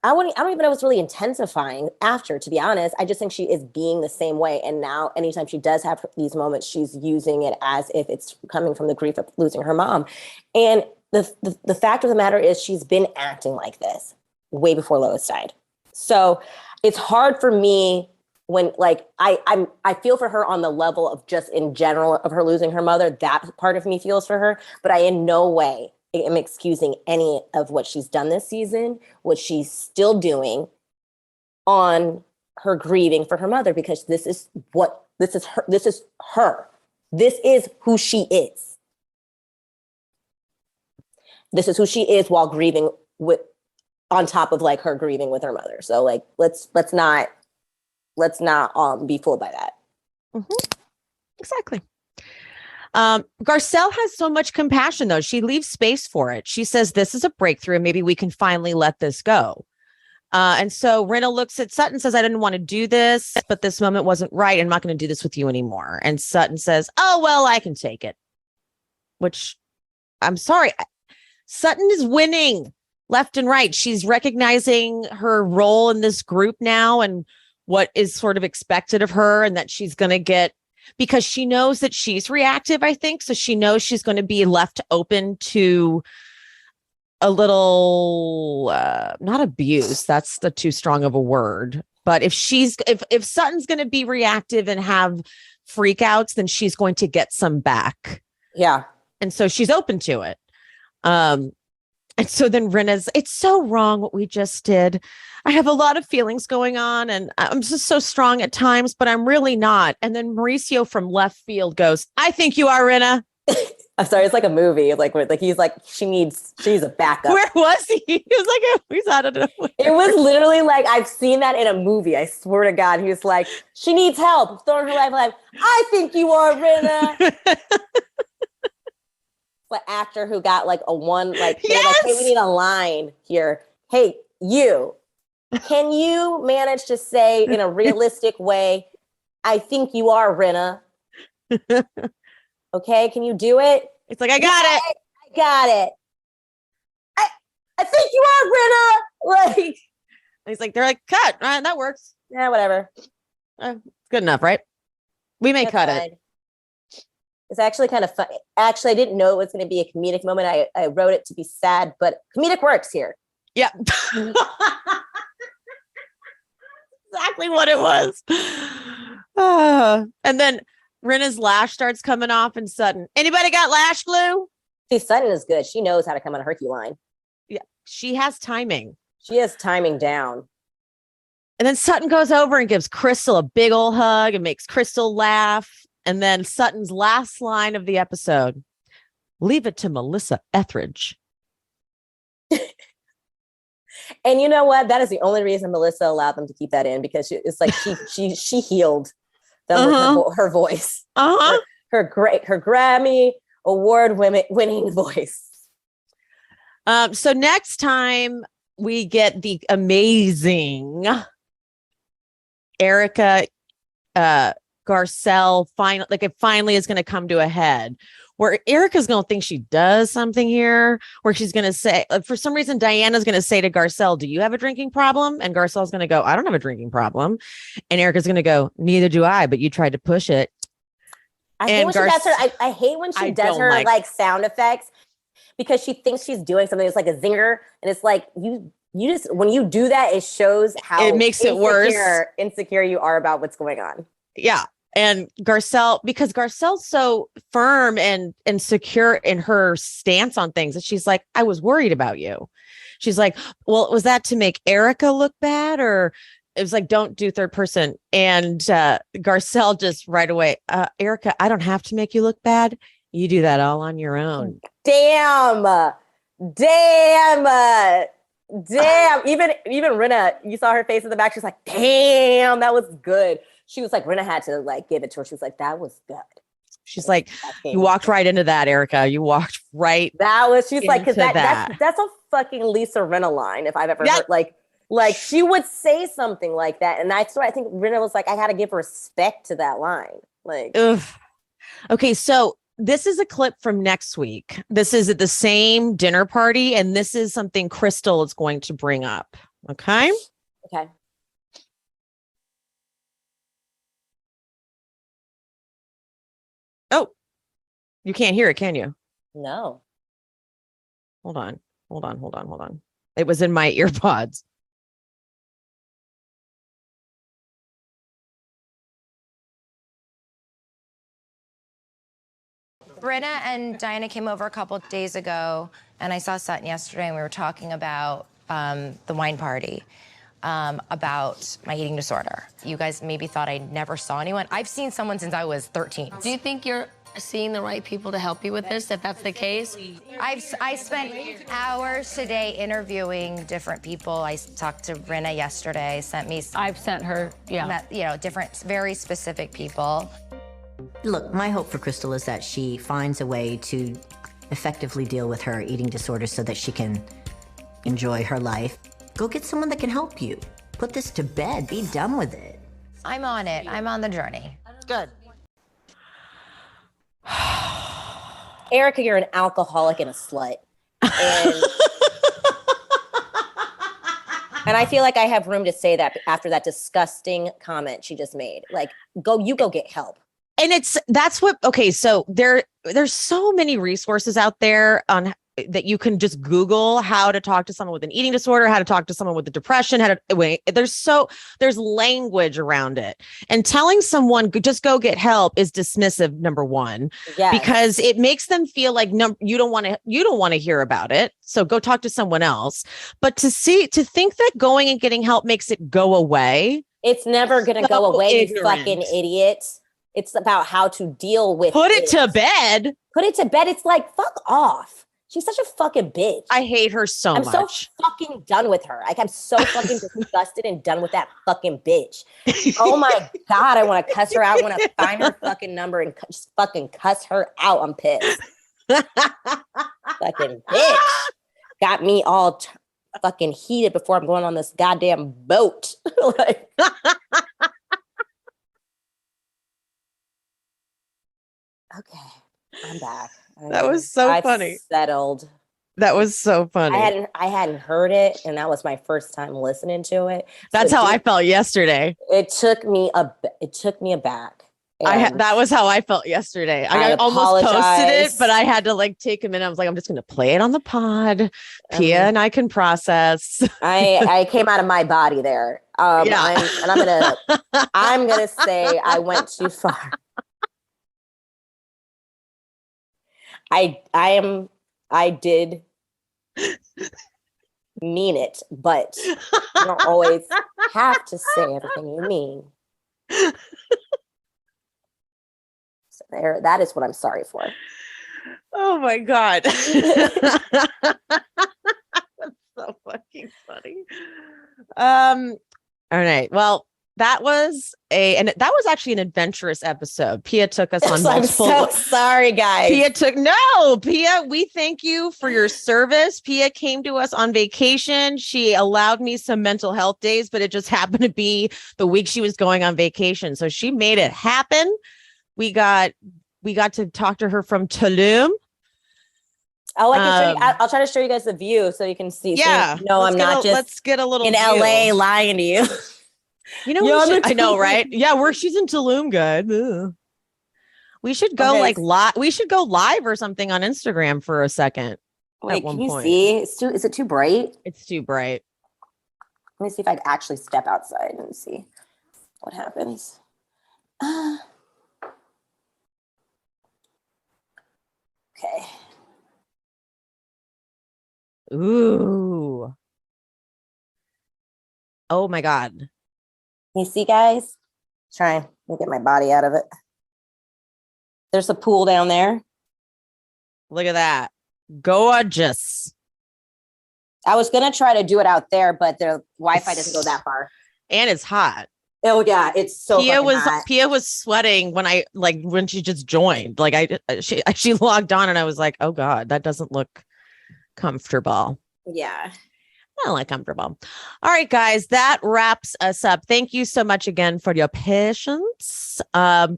Speaker 5: I don't even know if it's really intensifying after, to be honest. I just think she is being the same way. And now anytime she does have these moments, she's using it as if it's coming from the grief of losing her mom. And the fact of the matter is she's been acting like this way before Lois died. So it's hard for me when like I feel for her on the level of just in general of her losing her mother. That part of me feels for her, but I in no way am excusing any of what she's done this season, what she's still doing on her grieving for her mother, because this is her. This is who she is. This is who she is while grieving on top of like her grieving with her mother. So like, let's not be fooled by that.
Speaker 1: Mm-hmm. Exactly. Garcelle has so much compassion, though. She leaves space for it. She says, this is a breakthrough. Maybe we can finally let this go. And so Rinna looks at Sutton, says, I didn't want to do this, but this moment wasn't right. I'm not going to do this with you anymore. And Sutton says, oh, well, I can take it. Which, I'm sorry. Sutton is winning left and right. She's recognizing her role in this group now and what is sort of expected of her, and that she's going to get, because she knows that she's reactive, I think. So she knows she's going to be left open to a little, not abuse. That's the too strong of a word. But if Sutton's going to be reactive and have freakouts, then she's going to get some back.
Speaker 5: Yeah.
Speaker 1: And so she's open to it. And so then Rinna's, it's so wrong what we just did. I have a lot of feelings going on and I'm just so strong at times, but I'm really not. And then Mauricio from left field goes, I think you are, Rinna.
Speaker 5: I'm sorry, it's like a movie. Like he's like, she needs a backup.
Speaker 1: Where was he? He was like, he's out of nowhere.
Speaker 5: It was literally like, I've seen that in a movie. I swear to God. He was like, she needs help. Throwing her life. I think you are, Rinna. The actor who got like a one, like, yes! Like, hey, we need a line here. Hey, you, can you manage to say in a realistic way, I think you are, Rinna? Okay, can you do it?
Speaker 1: It's like, I got it.
Speaker 5: I got it. I think you are, Rinna. Like,
Speaker 1: he's like, they're like, cut. All right, that works.
Speaker 5: Yeah, whatever.
Speaker 1: Good enough, right? We may cut it.
Speaker 5: It's actually kind of fun. Actually, I didn't know it was going to be a comedic moment. I wrote it to be sad, but comedic works here.
Speaker 1: Yeah. Exactly what it was. And then Rinna's lash starts coming off and Sutton. Anybody got lash glue?
Speaker 5: See, Sutton is good. She knows how to come on a Herky line.
Speaker 1: Yeah. She has timing.
Speaker 5: She has timing down.
Speaker 1: And then Sutton goes over and gives Crystal a big old hug and makes Crystal laugh. And then Sutton's last line of the episode, leave it to Melissa Etheridge.
Speaker 5: And you know what? That is the only reason Melissa allowed them to keep that in, because it's like she healed them with her voice. Her Grammy Award winning voice.
Speaker 1: So next time we get the amazing Erika, Garcelle, it finally is going to come to a head where Erika's going to think she does something here, where she's going to say, for some reason, Diana's going to say to Garcelle, do you have a drinking problem? And Garcelle's going to go, I don't have a drinking problem. And Erika's going to go, neither do I, but you tried to push it.
Speaker 5: I hate when she does her like sound effects, because she thinks she's doing something that's like a zinger. And it's like, you just, when you do that, it shows how
Speaker 1: it makes it worse.
Speaker 5: Insecure you are about what's going on.
Speaker 1: Yeah. And Garcelle, because Garcelle's so firm and secure in her stance on things, that she's like, I was worried about you. She's like, well, was that to make Erika look bad, or it was like, don't do third person. And Garcelle just right away, Erika, I don't have to make you look bad. You do that all on your own.
Speaker 2: Damn. Even Rinna, you saw her face in the back. She's like, damn, that was good. She was like, Rinna had to like give it to her. She was like, that was good.
Speaker 1: She's like, you walked right into that, Erika. You walked right.
Speaker 2: She's like, because that's a fucking Lisa Rinna line if I've ever heard. Like she would say something like that. And that's why I think Rinna was like, I had to give respect to that line. Like,
Speaker 1: ugh. Okay, so this is a clip from next week. This is at the same dinner party, and this is something Crystal is going to bring up. Okay.
Speaker 2: Okay.
Speaker 1: Oh, you can't hear it, can you?
Speaker 2: No.
Speaker 1: Hold on. It was in my earpods.
Speaker 6: Rinna and Diana came over a couple of days ago, and I saw Sutton yesterday, and we were talking about the wine party, about my eating disorder. You guys maybe thought I never saw anyone. I've seen someone since I was 13.
Speaker 7: Do you think you're seeing the right people to help you with this, if that's the case?
Speaker 6: I spent hours today interviewing different people. I talked to Rinna yesterday,
Speaker 7: I've sent her,
Speaker 6: different, very specific people.
Speaker 8: Look, my hope for Crystal is that she finds a way to effectively deal with her eating disorder so that she can enjoy her life. Go get someone that can help you. Put this to bed. Be done with it.
Speaker 6: I'm on it. I'm on the journey.
Speaker 2: Good. Erika, you're an alcoholic and a slut. And I feel like I have room to say that after that disgusting comment she just made. Like, go get help.
Speaker 1: And so there's so many resources out there on that you can just Google how to talk to someone with an eating disorder, how to talk to someone with a depression, there's language around it. And telling someone just go get help is dismissive, number one, because it makes them feel like you don't want to hear about it. So go talk to someone else. But to think that going and getting help makes it go away.
Speaker 2: It's never going to go away, you fucking idiot. It's about how to deal with
Speaker 1: Put it to bed.
Speaker 2: It's like, fuck off. She's such a fucking bitch.
Speaker 1: I hate her so much.
Speaker 2: I'm so fucking done with her. Like, I'm so fucking disgusted and done with that fucking bitch. Oh my God, I want to cuss her out. I want to find her fucking number and just fucking cuss her out. I'm pissed. Fucking bitch. Got me all fucking heated before I'm going on this goddamn boat. Like, okay, I'm back.
Speaker 1: That was so funny.
Speaker 2: Settled.
Speaker 1: That was so funny.
Speaker 2: I hadn't heard it, and that was my first time listening to it.
Speaker 1: That's how I felt yesterday.
Speaker 2: It took me aback.
Speaker 1: That was how I felt yesterday. I almost posted it, but I had to like take a minute. I was like, I'm just going to play it on the pod. Pia and I can process.
Speaker 2: I came out of my body there. I'm gonna say I went too far. I did mean it, but you don't always have to say everything you mean. So that is what I'm sorry for.
Speaker 1: Oh my God. That's so fucking funny. All right. Well, that was actually an adventurous episode. Pia took us on multiple.
Speaker 2: I'm so sorry, guys.
Speaker 1: Pia, we thank you for your service. Pia came to us on vacation. She allowed me some mental health days, but it just happened to be the week she was going on vacation. So she made it happen. We got to talk to her from Tulum.
Speaker 2: Oh, I can show you. I'll try to show you guys the view so you can see.
Speaker 1: Yeah.
Speaker 2: So I'm not just
Speaker 1: let's get a little
Speaker 2: in
Speaker 1: view.
Speaker 2: LA lying to you.
Speaker 1: You know, I know, right? Yeah, she's in Tulum, good. Ugh. We should go live. We should go live or something on Instagram for a second.
Speaker 2: Wait, can you see? Is it too bright?
Speaker 1: It's too bright.
Speaker 2: Let me see if I can actually step outside and see what happens. Okay.
Speaker 1: Ooh. Oh my God.
Speaker 5: You see, guys? Trying to get my body out of it. There's a pool down there.
Speaker 1: Look at that. Gorgeous.
Speaker 5: I was going to try to do it out there, but the Wi-Fi doesn't go that far.
Speaker 1: And it's hot.
Speaker 5: Oh yeah, it's so hot.
Speaker 1: Pia was sweating when she just joined. Like she logged on and I was like, oh God, that doesn't look comfortable.
Speaker 5: Yeah.
Speaker 1: Not like comfortable. All right, guys, that wraps us up. Thank you so much again for your patience.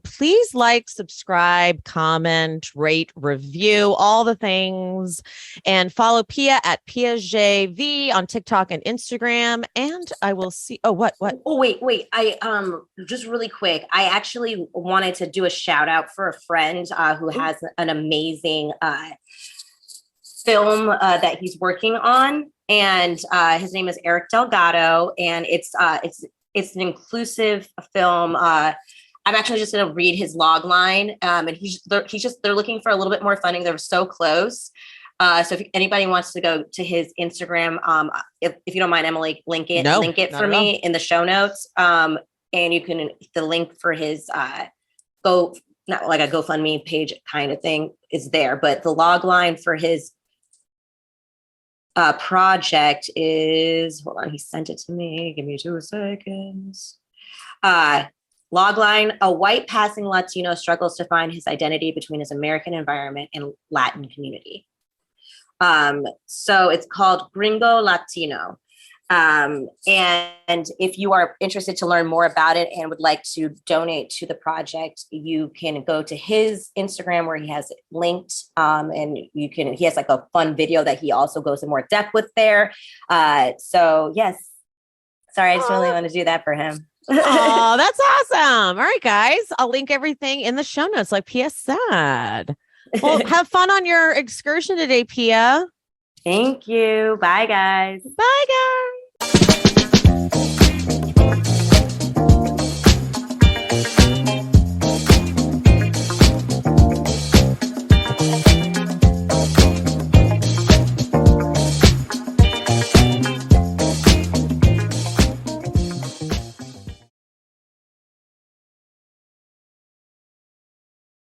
Speaker 1: Please like, subscribe, comment, rate, review, all the things, and follow Pia at PiaJV on TikTok and Instagram. And I will see. Oh, what?
Speaker 5: Oh, wait. I just really quick. I actually wanted to do a shout out for a friend who has an amazing film that he's working on. And his name is Eric Delgado, and it's an inclusive film. I'm actually just going to read his log line, and they're looking for a little bit more funding. They're so close. So if anybody wants to go to his Instagram, if you don't mind, Emily, link it for me in the show notes. And you can the link for his not like a GoFundMe page kind of thing is there, but the log line for his project is, hold on, he sent it to me. Give me 2 seconds. Logline: a white passing Latino struggles to find his identity between his American environment and Latin community. So it's called Gringo Latino. And if you are interested to learn more about it and would like to donate to the project, you can go to his Instagram where he has it linked. And he has like a fun video that he also goes in more depth with there. So yes, sorry, I just really want to do that for him.
Speaker 1: Oh, that's awesome. All right, guys, I'll link everything in the show notes like Pia said. Well, have fun on your excursion today, Pia.
Speaker 5: Thank you. Bye, guys.
Speaker 1: Bye, guys.